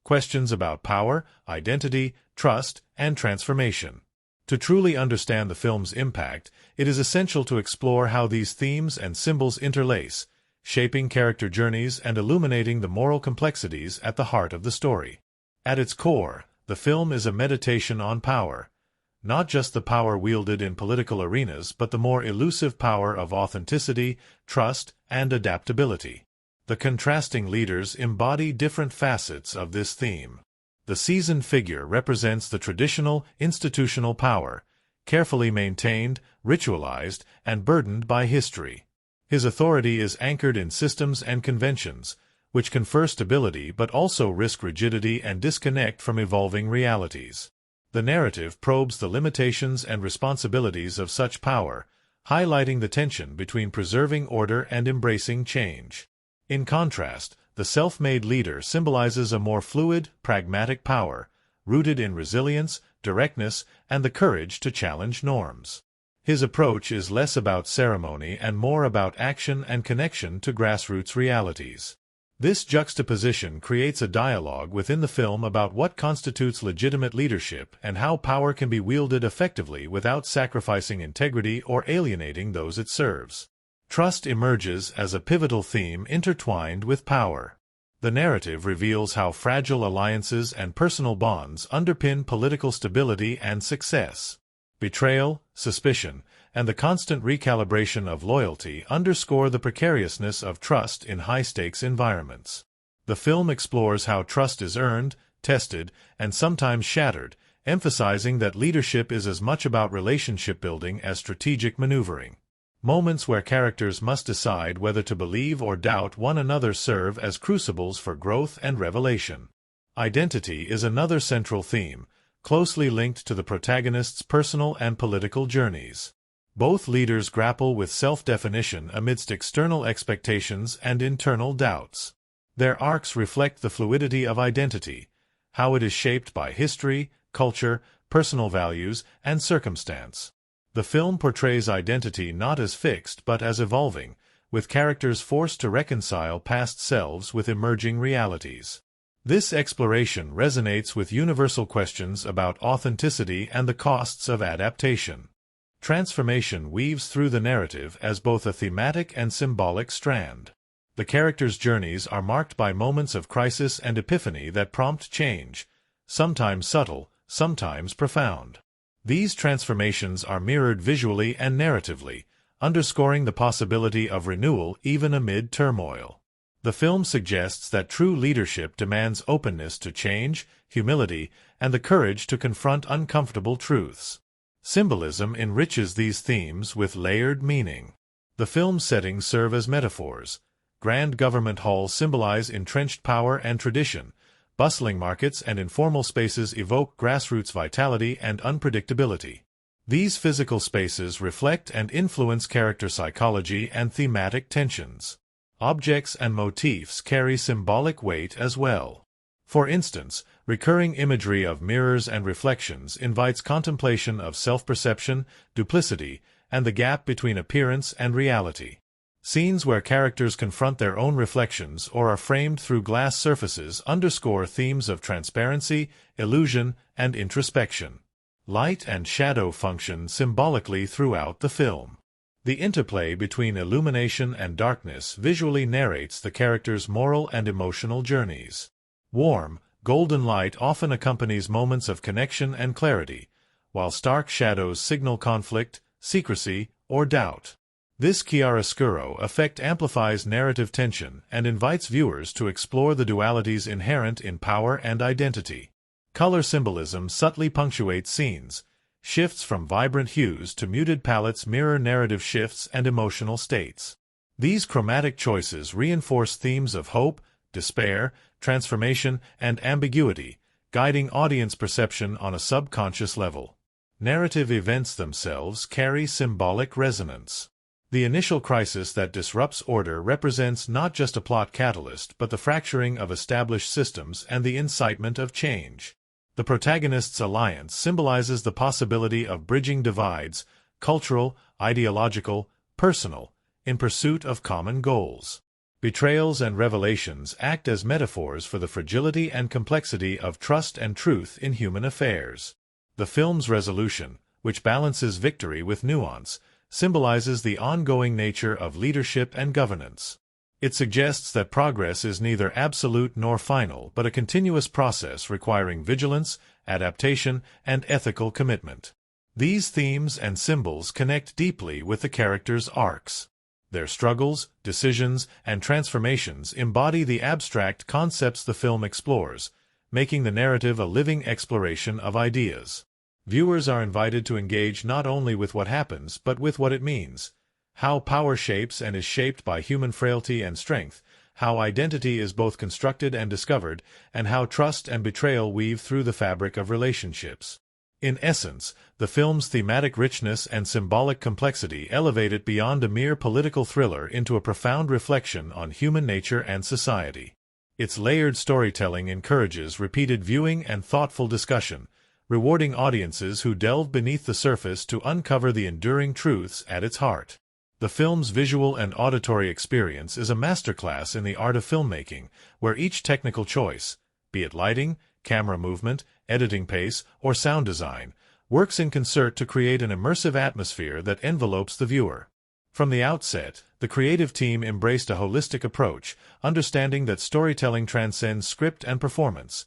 Questions about power, identity, trust, and transformation. To truly understand the film's impact, it is essential to explore how these themes and symbols interlace, shaping character journeys and illuminating the moral complexities at the heart of the story. At its core, the film is a meditation on power. Not just the power wielded in political arenas but the more elusive power of authenticity, trust, and adaptability. The contrasting leaders embody different facets of this theme. The seasoned figure represents the traditional, institutional power, carefully maintained, ritualized, and burdened by history. His authority is anchored in systems and conventions, which confer stability but also risk rigidity and disconnect from evolving realities. The narrative probes the limitations and responsibilities of such power, highlighting the tension between preserving order and embracing change. In contrast, the self-made leader symbolizes a more fluid, pragmatic power, rooted in resilience, directness, and the courage to challenge norms. His approach is less about ceremony and more about action and connection to grassroots realities. This juxtaposition creates a dialogue within the film about what constitutes legitimate leadership and how power can be wielded effectively without sacrificing integrity or alienating those it serves. Trust emerges as a pivotal theme intertwined with power. The narrative reveals how fragile alliances and personal bonds underpin political stability and success. Betrayal, suspicion, and the constant recalibration of loyalty underscore the precariousness of trust in high-stakes environments. The film explores how trust is earned, tested, and sometimes shattered, emphasizing that leadership is as much about relationship building as strategic maneuvering. Moments where characters must decide whether to believe or doubt one another serve as crucibles for growth and revelation. Identity is another central theme, closely linked to the protagonist's personal and political journeys. Both leaders grapple with self-definition amidst external expectations and internal doubts. Their arcs reflect the fluidity of identity, how it is shaped by history, culture, personal values, and circumstance. The film portrays identity not as fixed but as evolving, with characters forced to reconcile past selves with emerging realities. This exploration resonates with universal questions about authenticity and the costs of adaptation. Transformation weaves through the narrative as both a thematic and symbolic strand. The characters' journeys are marked by moments of crisis and epiphany that prompt change, sometimes subtle, sometimes profound. These transformations are mirrored visually and narratively, underscoring the possibility of renewal even amid turmoil. The film suggests that true leadership demands openness to change, humility, and the courage to confront uncomfortable truths. Symbolism enriches these themes with layered meaning. The film's settings serve as metaphors. Grand government halls symbolize entrenched power and tradition. Bustling markets and informal spaces evoke grassroots vitality and unpredictability. These physical spaces reflect and influence character psychology and thematic tensions. Objects and motifs carry symbolic weight as well. For instance, recurring imagery of mirrors and reflections invites contemplation of self-perception, duplicity, and the gap between appearance and reality. Scenes where characters confront their own reflections or are framed through glass surfaces underscore themes of transparency, illusion, and introspection. Light and shadow function symbolically throughout the film. The interplay between illumination and darkness visually narrates the characters' moral and emotional journeys. Warm, golden light often accompanies moments of connection and clarity, while stark shadows signal conflict, secrecy, or doubt. This chiaroscuro effect amplifies narrative tension and invites viewers to explore the dualities inherent in power and identity. Color symbolism subtly punctuates scenes. Shifts from vibrant hues to muted palettes mirror narrative shifts and emotional states. These chromatic choices reinforce themes of hope, despair, transformation, and ambiguity, guiding audience perception on a subconscious level. Narrative events themselves carry symbolic resonance. The initial crisis that disrupts order represents not just a plot catalyst but the fracturing of established systems and the incitement of change. The protagonist's alliance symbolizes the possibility of bridging divides, cultural, ideological, personal, in pursuit of common goals. Betrayals and revelations act as metaphors for the fragility and complexity of trust and truth in human affairs. The film's resolution, which balances victory with nuance, symbolizes the ongoing nature of leadership and governance. It suggests that progress is neither absolute nor final but a continuous process requiring vigilance, adaptation, and ethical commitment. These themes and symbols connect deeply with the characters' arcs. Their struggles, decisions, and transformations embody the abstract concepts the film explores, making the narrative a living exploration of ideas. Viewers are invited to engage not only with what happens but with what it means. How power shapes and is shaped by human frailty and strength, how identity is both constructed and discovered, and how trust and betrayal weave through the fabric of relationships. In essence, the film's thematic richness and symbolic complexity elevate it beyond a mere political thriller into a profound reflection on human nature and society. Its layered storytelling encourages repeated viewing and thoughtful discussion, rewarding audiences who delve beneath the surface to uncover the enduring truths at its heart. The film's visual and auditory experience is a masterclass in the art of filmmaking, where each technical choice, be it lighting, camera movement, editing pace, or sound design, works in concert to create an immersive atmosphere that envelopes the viewer. From the outset, the creative team embraced a holistic approach, understanding that storytelling transcends script and performance.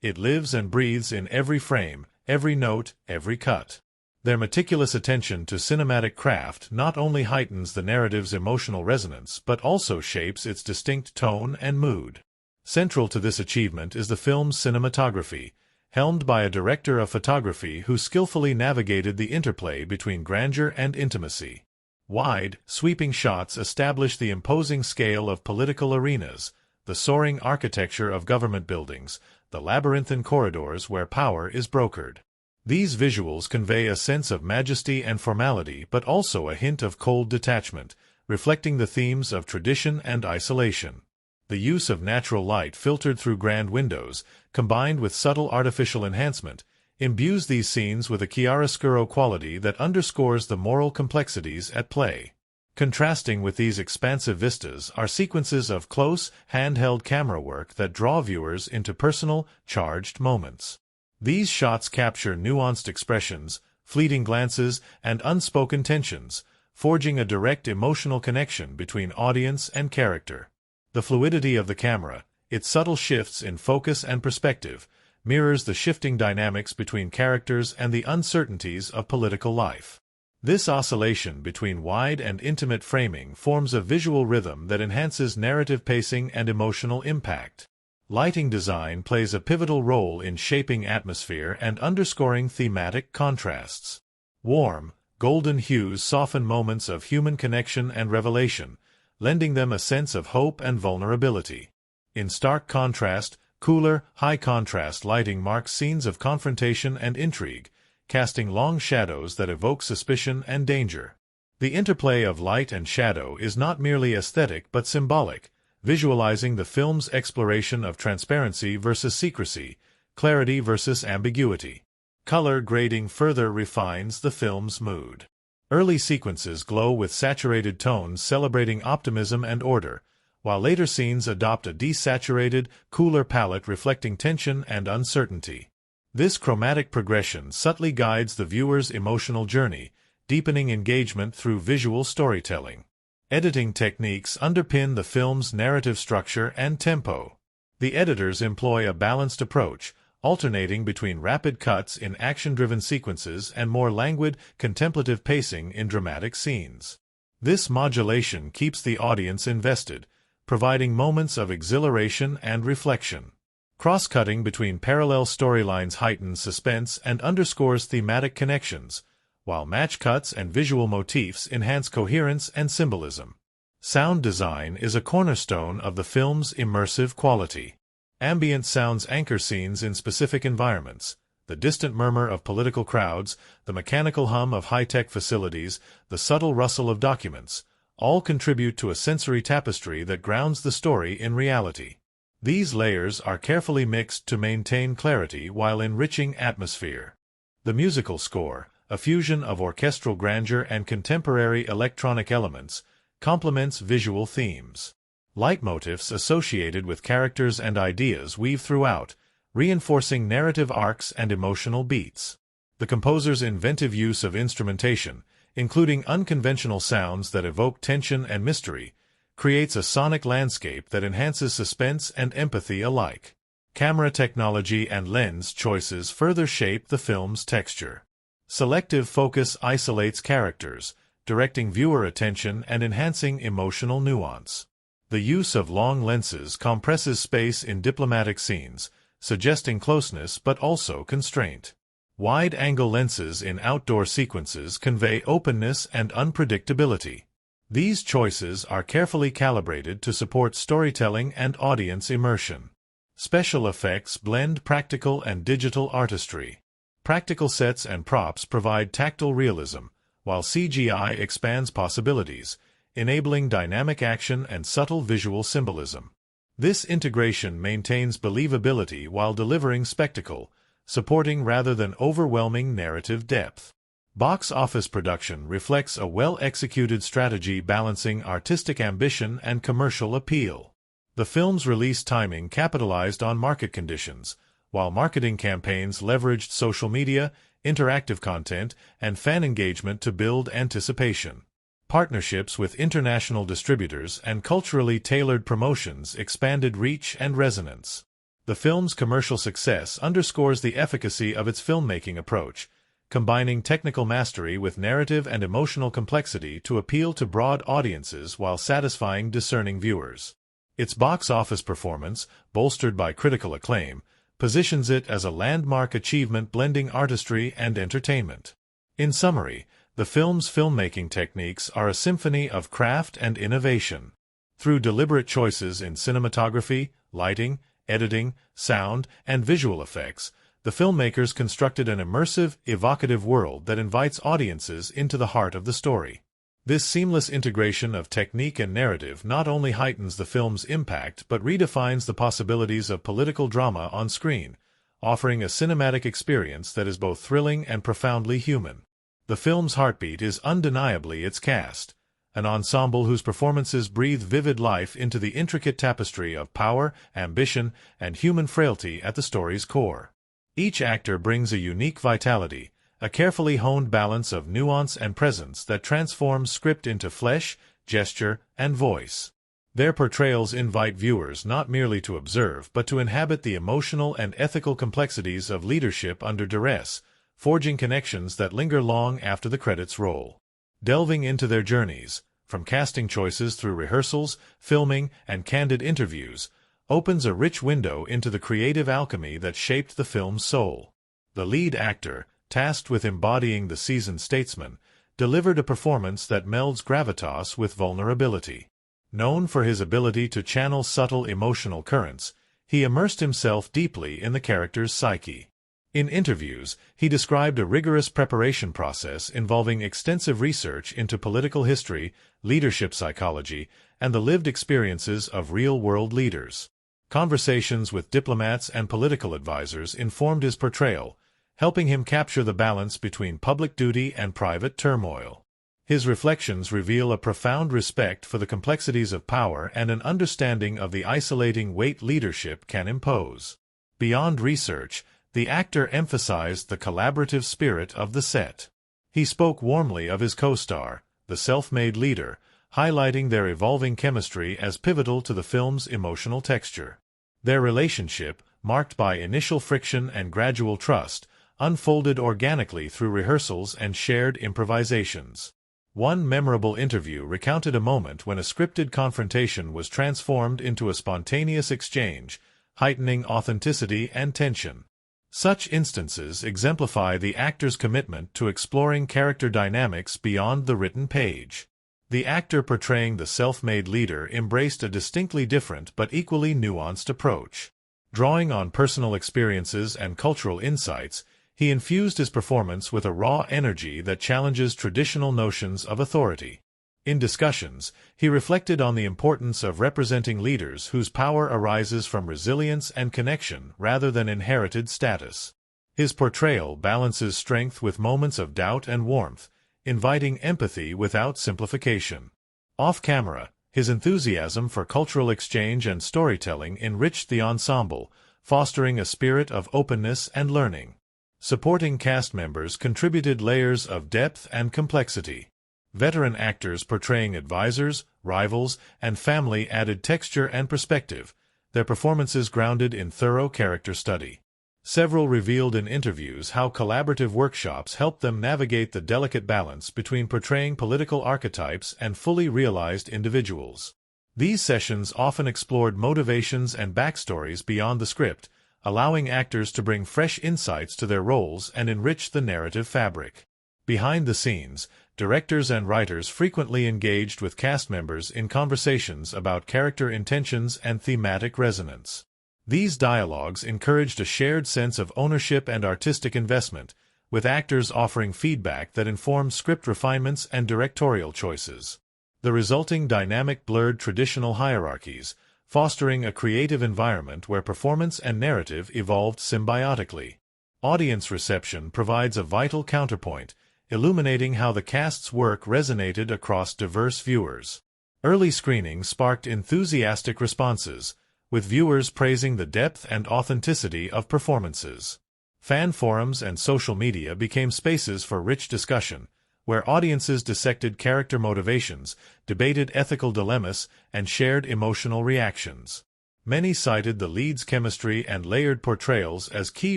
It lives and breathes in every frame, every note, every cut. Their meticulous attention to cinematic craft not only heightens the narrative's emotional resonance but also shapes its distinct tone and mood. Central to this achievement is the film's cinematography, helmed by a director of photography who skillfully navigated the interplay between grandeur and intimacy. Wide, sweeping shots establish the imposing scale of political arenas, the soaring architecture of government buildings, the labyrinthine corridors where power is brokered. These visuals convey a sense of majesty and formality but also a hint of cold detachment, reflecting the themes of tradition and isolation. The use of natural light filtered through grand windows, combined with subtle artificial enhancement, imbues these scenes with a chiaroscuro quality that underscores the moral complexities at play. Contrasting with these expansive vistas are sequences of close, handheld camera work that draw viewers into personal, charged moments. These shots capture nuanced expressions, fleeting glances, and unspoken tensions, forging a direct emotional connection between audience and character. The fluidity of the camera, its subtle shifts in focus and perspective, mirrors the shifting dynamics between characters and the uncertainties of political life. This oscillation between wide and intimate framing forms a visual rhythm that enhances narrative pacing and emotional impact. Lighting design plays a pivotal role in shaping atmosphere and underscoring thematic contrasts. Warm, golden hues soften moments of human connection and revelation, lending them a sense of hope and vulnerability. In stark contrast, cooler, high-contrast lighting marks scenes of confrontation and intrigue, casting long shadows that evoke suspicion and danger. The interplay of light and shadow is not merely aesthetic but symbolic, visualizing the film's exploration of transparency versus secrecy, clarity versus ambiguity. Color grading further refines the film's mood. Early sequences glow with saturated tones celebrating optimism and order, while later scenes adopt a desaturated, cooler palette reflecting tension and uncertainty. This chromatic progression subtly guides the viewer's emotional journey, deepening engagement through visual storytelling. Editing techniques underpin the film's narrative structure and tempo. The editors employ a balanced approach, alternating between rapid cuts in action-driven sequences and more languid, contemplative pacing in dramatic scenes. This modulation keeps the audience invested, providing moments of exhilaration and reflection. Cross-cutting between parallel storylines heightens suspense and underscores thematic connections, while match cuts and visual motifs enhance coherence and symbolism. Sound design is a cornerstone of the film's immersive quality. Ambient sounds anchor scenes in specific environments. The distant murmur of political crowds, the mechanical hum of high-tech facilities, the subtle rustle of documents, all contribute to a sensory tapestry that grounds the story in reality. These layers are carefully mixed to maintain clarity while enriching atmosphere. The musical score, a fusion of orchestral grandeur and contemporary electronic elements, complements visual themes. Leitmotifs associated with characters and ideas weave throughout, reinforcing narrative arcs and emotional beats. The composer's inventive use of instrumentation, including unconventional sounds that evoke tension and mystery, creates a sonic landscape that enhances suspense and empathy alike. Camera technology and lens choices further shape the film's texture. Selective focus isolates characters, directing viewer attention and enhancing emotional nuance. The use of long lenses compresses space in diplomatic scenes, suggesting closeness but also constraint. Wide-angle lenses in outdoor sequences convey openness and unpredictability. These choices are carefully calibrated to support storytelling and audience immersion. Special effects blend practical and digital artistry. Practical sets and props provide tactile realism, while CGI expands possibilities, enabling dynamic action and subtle visual symbolism. This integration maintains believability while delivering spectacle, supporting rather than overwhelming narrative depth. Box office production reflects a well-executed strategy balancing artistic ambition and commercial appeal. The film's release timing capitalized on market conditions, while marketing campaigns leveraged social media, interactive content, and fan engagement to build anticipation. Partnerships with international distributors and culturally tailored promotions expanded reach and resonance. The film's commercial success underscores the efficacy of its filmmaking approach, combining technical mastery with narrative and emotional complexity to appeal to broad audiences while satisfying discerning viewers. Its box office performance, bolstered by critical acclaim, positions it as a landmark achievement blending artistry and entertainment. In summary, the film's filmmaking techniques are a symphony of craft and innovation. Through deliberate choices in cinematography, lighting, editing, sound, and visual effects, the filmmakers constructed an immersive, evocative world that invites audiences into the heart of the story. This seamless integration of technique and narrative not only heightens the film's impact but redefines the possibilities of political drama on screen, offering a cinematic experience that is both thrilling and profoundly human. The film's heartbeat is undeniably its cast, an ensemble whose performances breathe vivid life into the intricate tapestry of power, ambition, and human frailty at the story's core. Each actor brings a unique vitality, a carefully honed balance of nuance and presence that transforms script into flesh, gesture, and voice. Their portrayals invite viewers not merely to observe but to inhabit the emotional and ethical complexities of leadership under duress, forging connections that linger long after the credits roll. Delving into their journeys, from casting choices through rehearsals, filming, and candid interviews, opens a rich window into the creative alchemy that shaped the film's soul. The lead actor, tasked with embodying the seasoned statesman, delivered a performance that melds gravitas with vulnerability. Known for his ability to channel subtle emotional currents, he immersed himself deeply in the character's psyche. In interviews, he described a rigorous preparation process involving extensive research into political history, leadership psychology, and the lived experiences of real-world leaders. Conversations with diplomats and political advisors informed his portrayal, helping him capture the balance between public duty and private turmoil. His reflections reveal a profound respect for the complexities of power and an understanding of the isolating weight leadership can impose. Beyond research, the actor emphasized the collaborative spirit of the set. He spoke warmly of his co-star, the self-made leader, highlighting their evolving chemistry as pivotal to the film's emotional texture. Their relationship, marked by initial friction and gradual trust, unfolded organically through rehearsals and shared improvisations. One memorable interview recounted a moment when a scripted confrontation was transformed into a spontaneous exchange, heightening authenticity and tension. Such instances exemplify the actor's commitment to exploring character dynamics beyond the written page. The actor portraying the self-made leader embraced a distinctly different but equally nuanced approach. Drawing on personal experiences and cultural insights, he infused his performance with a raw energy that challenges traditional notions of authority. In discussions, he reflected on the importance of representing leaders whose power arises from resilience and connection rather than inherited status. His portrayal balances strength with moments of doubt and warmth, inviting empathy without simplification. Off-camera, his enthusiasm for cultural exchange and storytelling enriched the ensemble, fostering a spirit of openness and learning. Supporting cast members contributed layers of depth and complexity. Veteran actors portraying advisors, rivals, and family added texture and perspective, their performances grounded in thorough character study. Several revealed in interviews how collaborative workshops helped them navigate the delicate balance between portraying political archetypes and fully realized individuals. These sessions often explored motivations and backstories beyond the script, allowing actors to bring fresh insights to their roles and enrich the narrative fabric. Behind the scenes, directors and writers frequently engaged with cast members in conversations about character intentions and thematic resonance. These dialogues encouraged a shared sense of ownership and artistic investment, with actors offering feedback that informed script refinements and directorial choices. The resulting dynamic blurred traditional hierarchies, fostering a creative environment where performance and narrative evolved symbiotically. Audience reception provides a vital counterpoint, illuminating how the cast's work resonated across diverse viewers. Early screenings sparked enthusiastic responses, with viewers praising the depth and authenticity of performances. Fan forums and social media became spaces for rich discussion, where audiences dissected character motivations, debated ethical dilemmas, and shared emotional reactions. Many cited the lead's chemistry and layered portrayals as key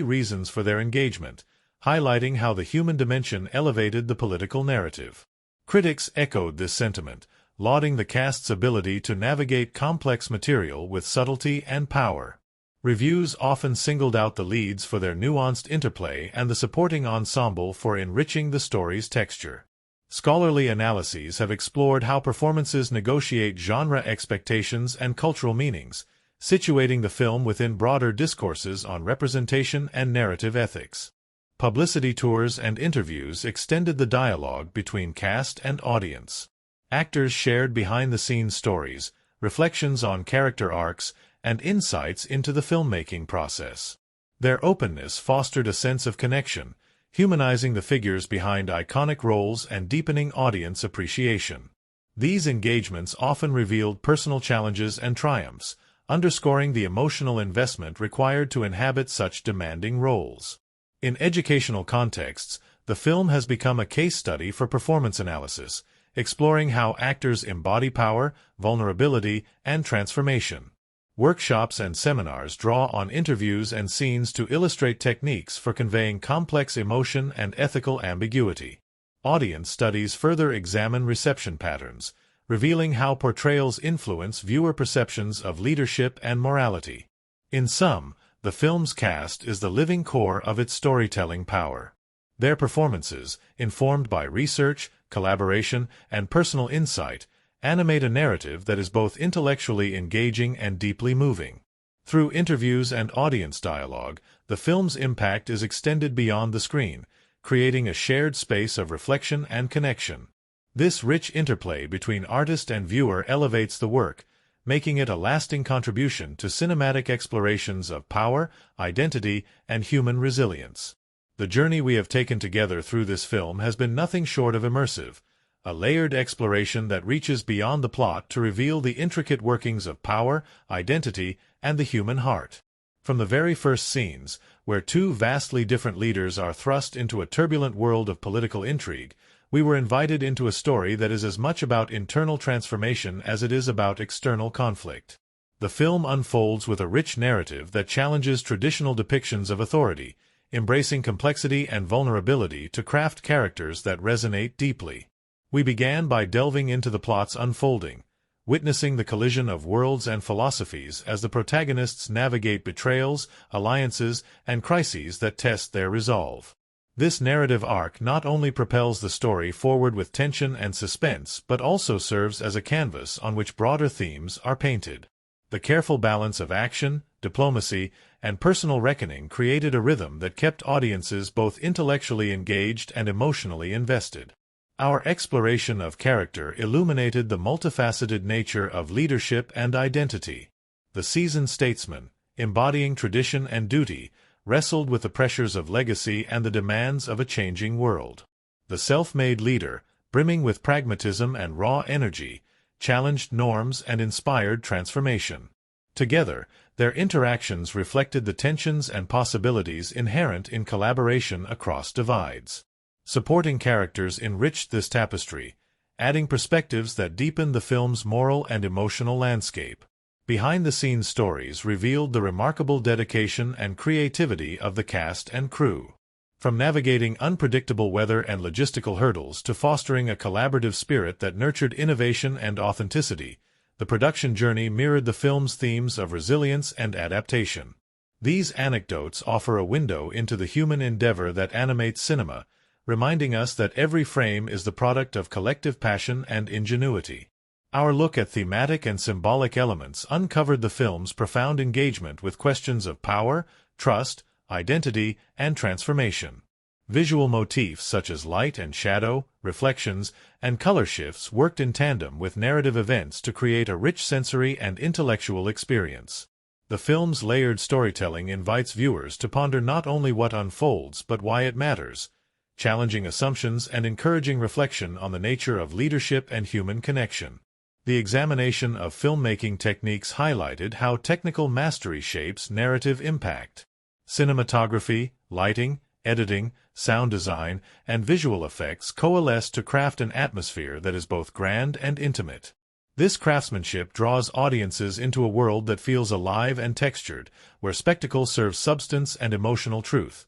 reasons for their engagement, highlighting how the human dimension elevated the political narrative. Critics echoed this sentiment, lauding the cast's ability to navigate complex material with subtlety and power. Reviews often singled out the leads for their nuanced interplay and the supporting ensemble for enriching the story's texture. Scholarly analyses have explored how performances negotiate genre expectations and cultural meanings, situating the film within broader discourses on representation and narrative ethics. Publicity tours and interviews extended the dialogue between cast and audience. Actors shared behind-the-scenes stories, reflections on character arcs, and insights into the filmmaking process. Their openness fostered a sense of connection, humanizing the figures behind iconic roles and deepening audience appreciation. These engagements often revealed personal challenges and triumphs, underscoring the emotional investment required to inhabit such demanding roles. In educational contexts, the film has become a case study for performance analysis, exploring how actors embody power, vulnerability, and transformation. Workshops and seminars draw on interviews and scenes to illustrate techniques for conveying complex emotion and ethical ambiguity. Audience studies further examine reception patterns, revealing how portrayals influence viewer perceptions of leadership and morality. In sum, the film's cast is the living core of its storytelling power. Their performances, informed by research, collaboration, and personal insight, animate a narrative that is both intellectually engaging and deeply moving. Through interviews and audience dialogue, the film's impact is extended beyond the screen, creating a shared space of reflection and connection. This rich interplay between artist and viewer elevates the work, making it a lasting contribution to cinematic explorations of power, identity, and human resilience. The journey we have taken together through this film has been nothing short of immersive, a layered exploration that reaches beyond the plot to reveal the intricate workings of power, identity, and the human heart. From the very first scenes, where two vastly different leaders are thrust into a turbulent world of political intrigue, we were invited into a story that is as much about internal transformation as it is about external conflict. The film unfolds with a rich narrative that challenges traditional depictions of authority, embracing complexity and vulnerability to craft characters that resonate deeply. We began by delving into the plot's unfolding, witnessing the collision of worlds and philosophies as the protagonists navigate betrayals, alliances, and crises that test their resolve. This narrative arc not only propels the story forward with tension and suspense, but also serves as a canvas on which broader themes are painted. The careful balance of action, diplomacy, and personal reckoning created a rhythm that kept audiences both intellectually engaged and emotionally invested. Our exploration of character illuminated the multifaceted nature of leadership and identity. The seasoned statesman, embodying tradition and duty, wrestled with the pressures of legacy and the demands of a changing world. The self-made leader, brimming with pragmatism and raw energy, challenged norms and inspired transformation. Together, their interactions reflected the tensions and possibilities inherent in collaboration across divides. Supporting characters enriched this tapestry, adding perspectives that deepened the film's moral and emotional landscape. Behind-the-scenes stories revealed the remarkable dedication and creativity of the cast and crew. From navigating unpredictable weather and logistical hurdles to fostering a collaborative spirit that nurtured innovation and authenticity, the production journey mirrored the film's themes of resilience and adaptation. These anecdotes offer a window into the human endeavor that animates cinema, reminding us that every frame is the product of collective passion and ingenuity. Our look at thematic and symbolic elements uncovered the film's profound engagement with questions of power, trust, identity, and transformation. Visual motifs such as light and shadow, reflections, and color shifts worked in tandem with narrative events to create a rich sensory and intellectual experience. The film's layered storytelling invites viewers to ponder not only what unfolds but why it matters, challenging assumptions and encouraging reflection on the nature of leadership and human connection. The examination of filmmaking techniques highlighted how technical mastery shapes narrative impact. Cinematography, lighting, editing, sound design, and visual effects coalesce to craft an atmosphere that is both grand and intimate. This craftsmanship draws audiences into a world that feels alive and textured, where spectacle serves substance and emotional truth.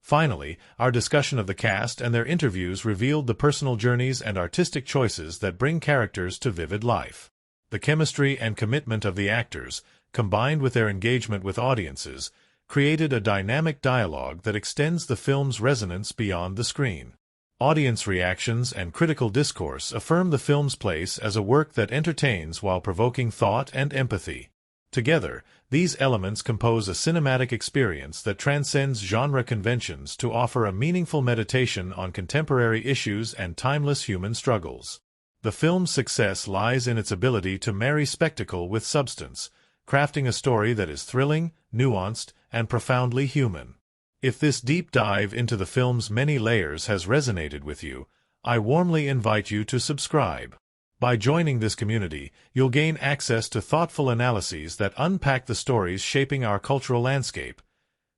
Finally, our discussion of the cast and their interviews revealed the personal journeys and artistic choices that bring characters to vivid life. The chemistry and commitment of the actors, combined with their engagement with audiences, created a dynamic dialogue that extends the film's resonance beyond the screen. Audience reactions and critical discourse affirm the film's place as a work that entertains while provoking thought and empathy. Together, these elements compose a cinematic experience that transcends genre conventions to offer a meaningful meditation on contemporary issues and timeless human struggles. The film's success lies in its ability to marry spectacle with substance, crafting a story that is thrilling, nuanced, and profoundly human. If this deep dive into the film's many layers has resonated with you, I warmly invite you to subscribe. By joining this community, you'll gain access to thoughtful analyses that unpack the stories shaping our cultural landscape,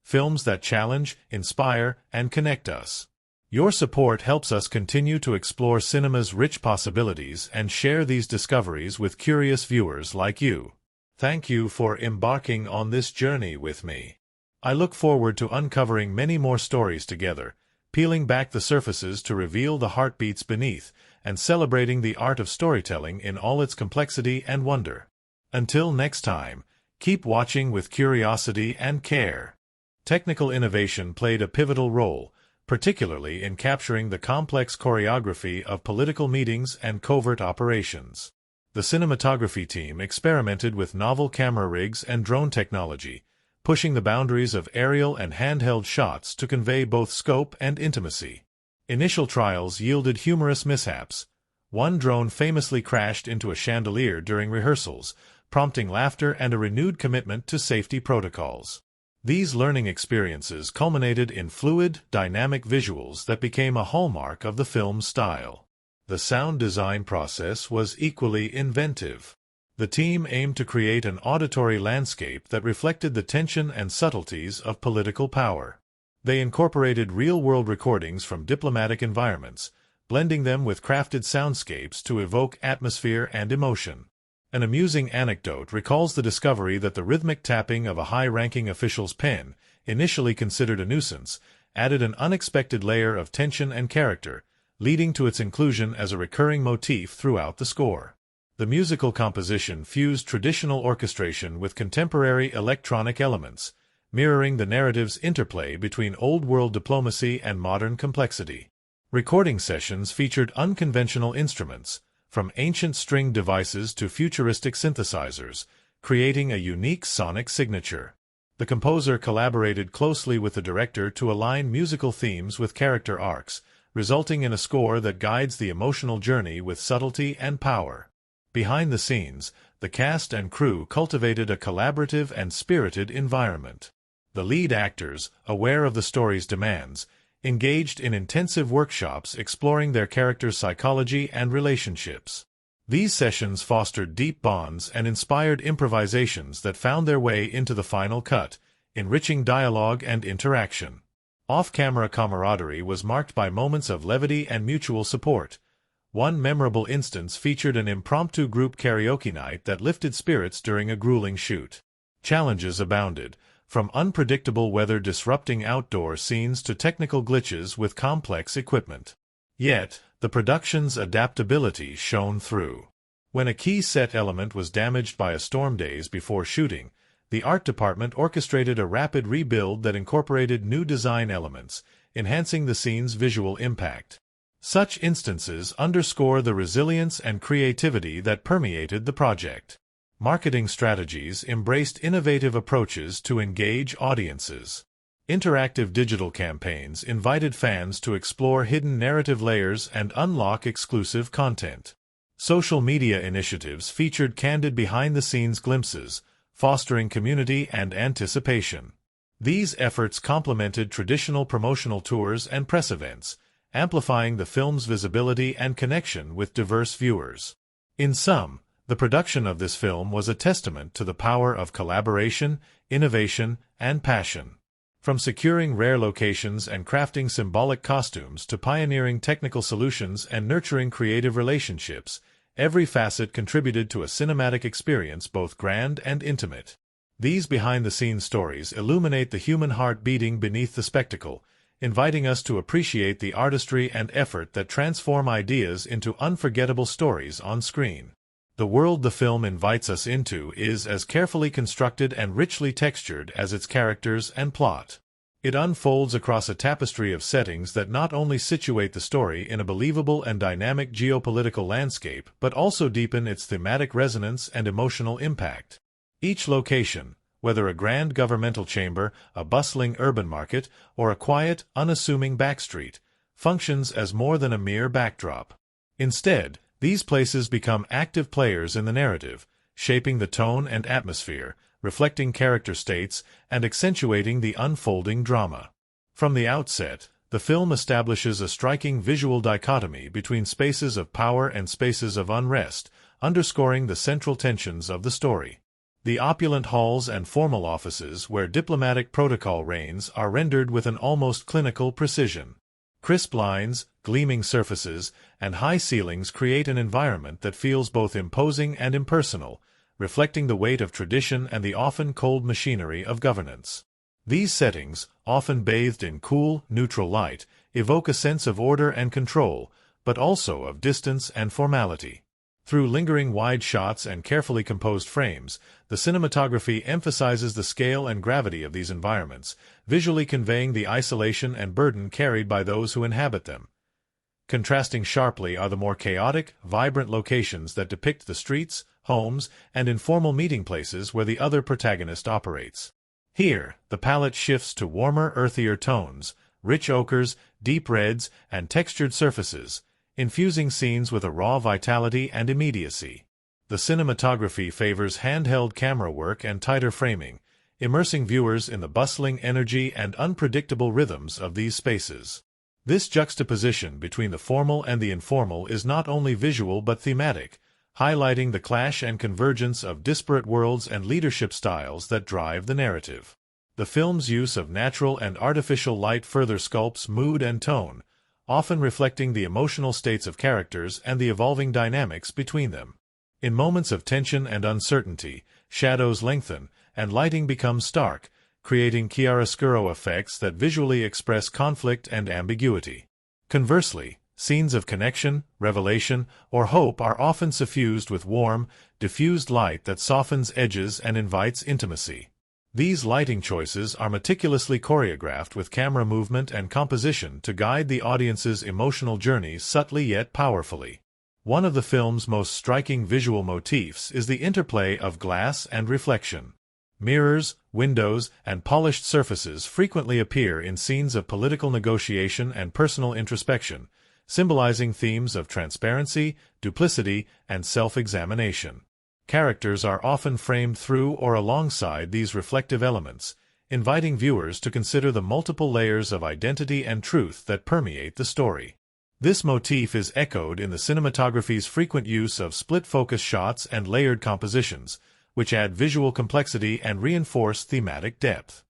films that challenge, inspire, and connect us. Your support helps us continue to explore cinema's rich possibilities and share these discoveries with curious viewers like you. Thank you for embarking on this journey with me. I look forward to uncovering many more stories together, peeling back the surfaces to reveal the heartbeats beneath, and celebrating the art of storytelling in all its complexity and wonder. Until next time, keep watching with curiosity and care. Technical innovation played a pivotal role, particularly in capturing the complex choreography of political meetings and covert operations. The cinematography team experimented with novel camera rigs and drone technology, pushing the boundaries of aerial and handheld shots to convey both scope and intimacy. Initial trials yielded humorous mishaps. One drone famously crashed into a chandelier during rehearsals, prompting laughter and a renewed commitment to safety protocols. These learning experiences culminated in fluid, dynamic visuals that became a hallmark of the film's style. The sound design process was equally inventive. The team aimed to create an auditory landscape that reflected the tension and subtleties of political power. They incorporated real-world recordings from diplomatic environments, blending them with crafted soundscapes to evoke atmosphere and emotion. An amusing anecdote recalls the discovery that the rhythmic tapping of a high-ranking official's pen, initially considered a nuisance, added an unexpected layer of tension and character, leading to its inclusion as a recurring motif throughout the score. The musical composition fused traditional orchestration with contemporary electronic elements, mirroring the narrative's interplay between old-world diplomacy and modern complexity. Recording sessions featured unconventional instruments, from ancient string devices to futuristic synthesizers, creating a unique sonic signature. The composer collaborated closely with the director to align musical themes with character arcs, resulting in a score that guides the emotional journey with subtlety and power. Behind the scenes, the cast and crew cultivated a collaborative and spirited environment. The lead actors, aware of the story's demands, engaged in intensive workshops exploring their characters' psychology and relationships. These sessions fostered deep bonds and inspired improvisations that found their way into the final cut, enriching dialogue and interaction. Off-camera camaraderie was marked by moments of levity and mutual support. One memorable instance featured an impromptu group karaoke night that lifted spirits during a grueling shoot. Challenges abounded, from unpredictable weather disrupting outdoor scenes to technical glitches with complex equipment. Yet, the production's adaptability shone through. When a key set element was damaged by a storm days before shooting, the art department orchestrated a rapid rebuild that incorporated new design elements, enhancing the scene's visual impact. Such instances underscore the resilience and creativity that permeated the project. Marketing strategies embraced innovative approaches to engage audiences. Interactive digital campaigns invited fans to explore hidden narrative layers and unlock exclusive content. Social media initiatives featured candid behind-the-scenes glimpses, fostering community and anticipation. These efforts complemented traditional promotional tours and press events, amplifying the film's visibility and connection with diverse viewers. In sum, the production of this film was a testament to the power of collaboration, innovation, and passion. From securing rare locations and crafting symbolic costumes to pioneering technical solutions and nurturing creative relationships, every facet contributed to a cinematic experience both grand and intimate. These behind-the-scenes stories illuminate the human heart beating beneath the spectacle, inviting us to appreciate the artistry and effort that transform ideas into unforgettable stories on screen. The world the film invites us into is as carefully constructed and richly textured as its characters and plot. It unfolds across a tapestry of settings that not only situate the story in a believable and dynamic geopolitical landscape but also deepen its thematic resonance and emotional impact. Each location, whether a grand governmental chamber, a bustling urban market, or a quiet, unassuming backstreet, functions as more than a mere backdrop. Instead, these places become active players in the narrative, shaping the tone and atmosphere, reflecting character states, and accentuating the unfolding drama. From the outset, the film establishes a striking visual dichotomy between spaces of power and spaces of unrest, underscoring the central tensions of the story. The opulent halls and formal offices where diplomatic protocol reigns are rendered with an almost clinical precision. Crisp lines, gleaming surfaces, and high ceilings create an environment that feels both imposing and impersonal, reflecting the weight of tradition and the often cold machinery of governance. These settings, often bathed in cool, neutral light, evoke a sense of order and control, but also of distance and formality. Through lingering wide shots and carefully composed frames, the cinematography emphasizes the scale and gravity of these environments, visually conveying the isolation and burden carried by those who inhabit them. Contrasting sharply are the more chaotic, vibrant locations that depict the streets, homes, and informal meeting places where the other protagonist operates. Here, the palette shifts to warmer, earthier tones, rich ochres, deep reds, and textured surfaces, infusing scenes with a raw vitality and immediacy. The cinematography favors handheld camera work and tighter framing, immersing viewers in the bustling energy and unpredictable rhythms of these spaces. This juxtaposition between the formal and the informal is not only visual but thematic, highlighting the clash and convergence of disparate worlds and leadership styles that drive the narrative. The film's use of natural and artificial light further sculpts mood and tone, often reflecting the emotional states of characters and the evolving dynamics between them. In moments of tension and uncertainty, shadows lengthen, and lighting becomes stark, creating chiaroscuro effects that visually express conflict and ambiguity. Conversely, scenes of connection, revelation, or hope are often suffused with warm, diffused light that softens edges and invites intimacy. These lighting choices are meticulously choreographed with camera movement and composition to guide the audience's emotional journey subtly yet powerfully. One of the film's most striking visual motifs is the interplay of glass and reflection. Mirrors, windows, and polished surfaces frequently appear in scenes of political negotiation and personal introspection, symbolizing themes of transparency, duplicity, and self-examination. Characters are often framed through or alongside these reflective elements, inviting viewers to consider the multiple layers of identity and truth that permeate the story. This motif is echoed in the cinematography's frequent use of split-focus shots and layered compositions, which add visual complexity and reinforce thematic depth.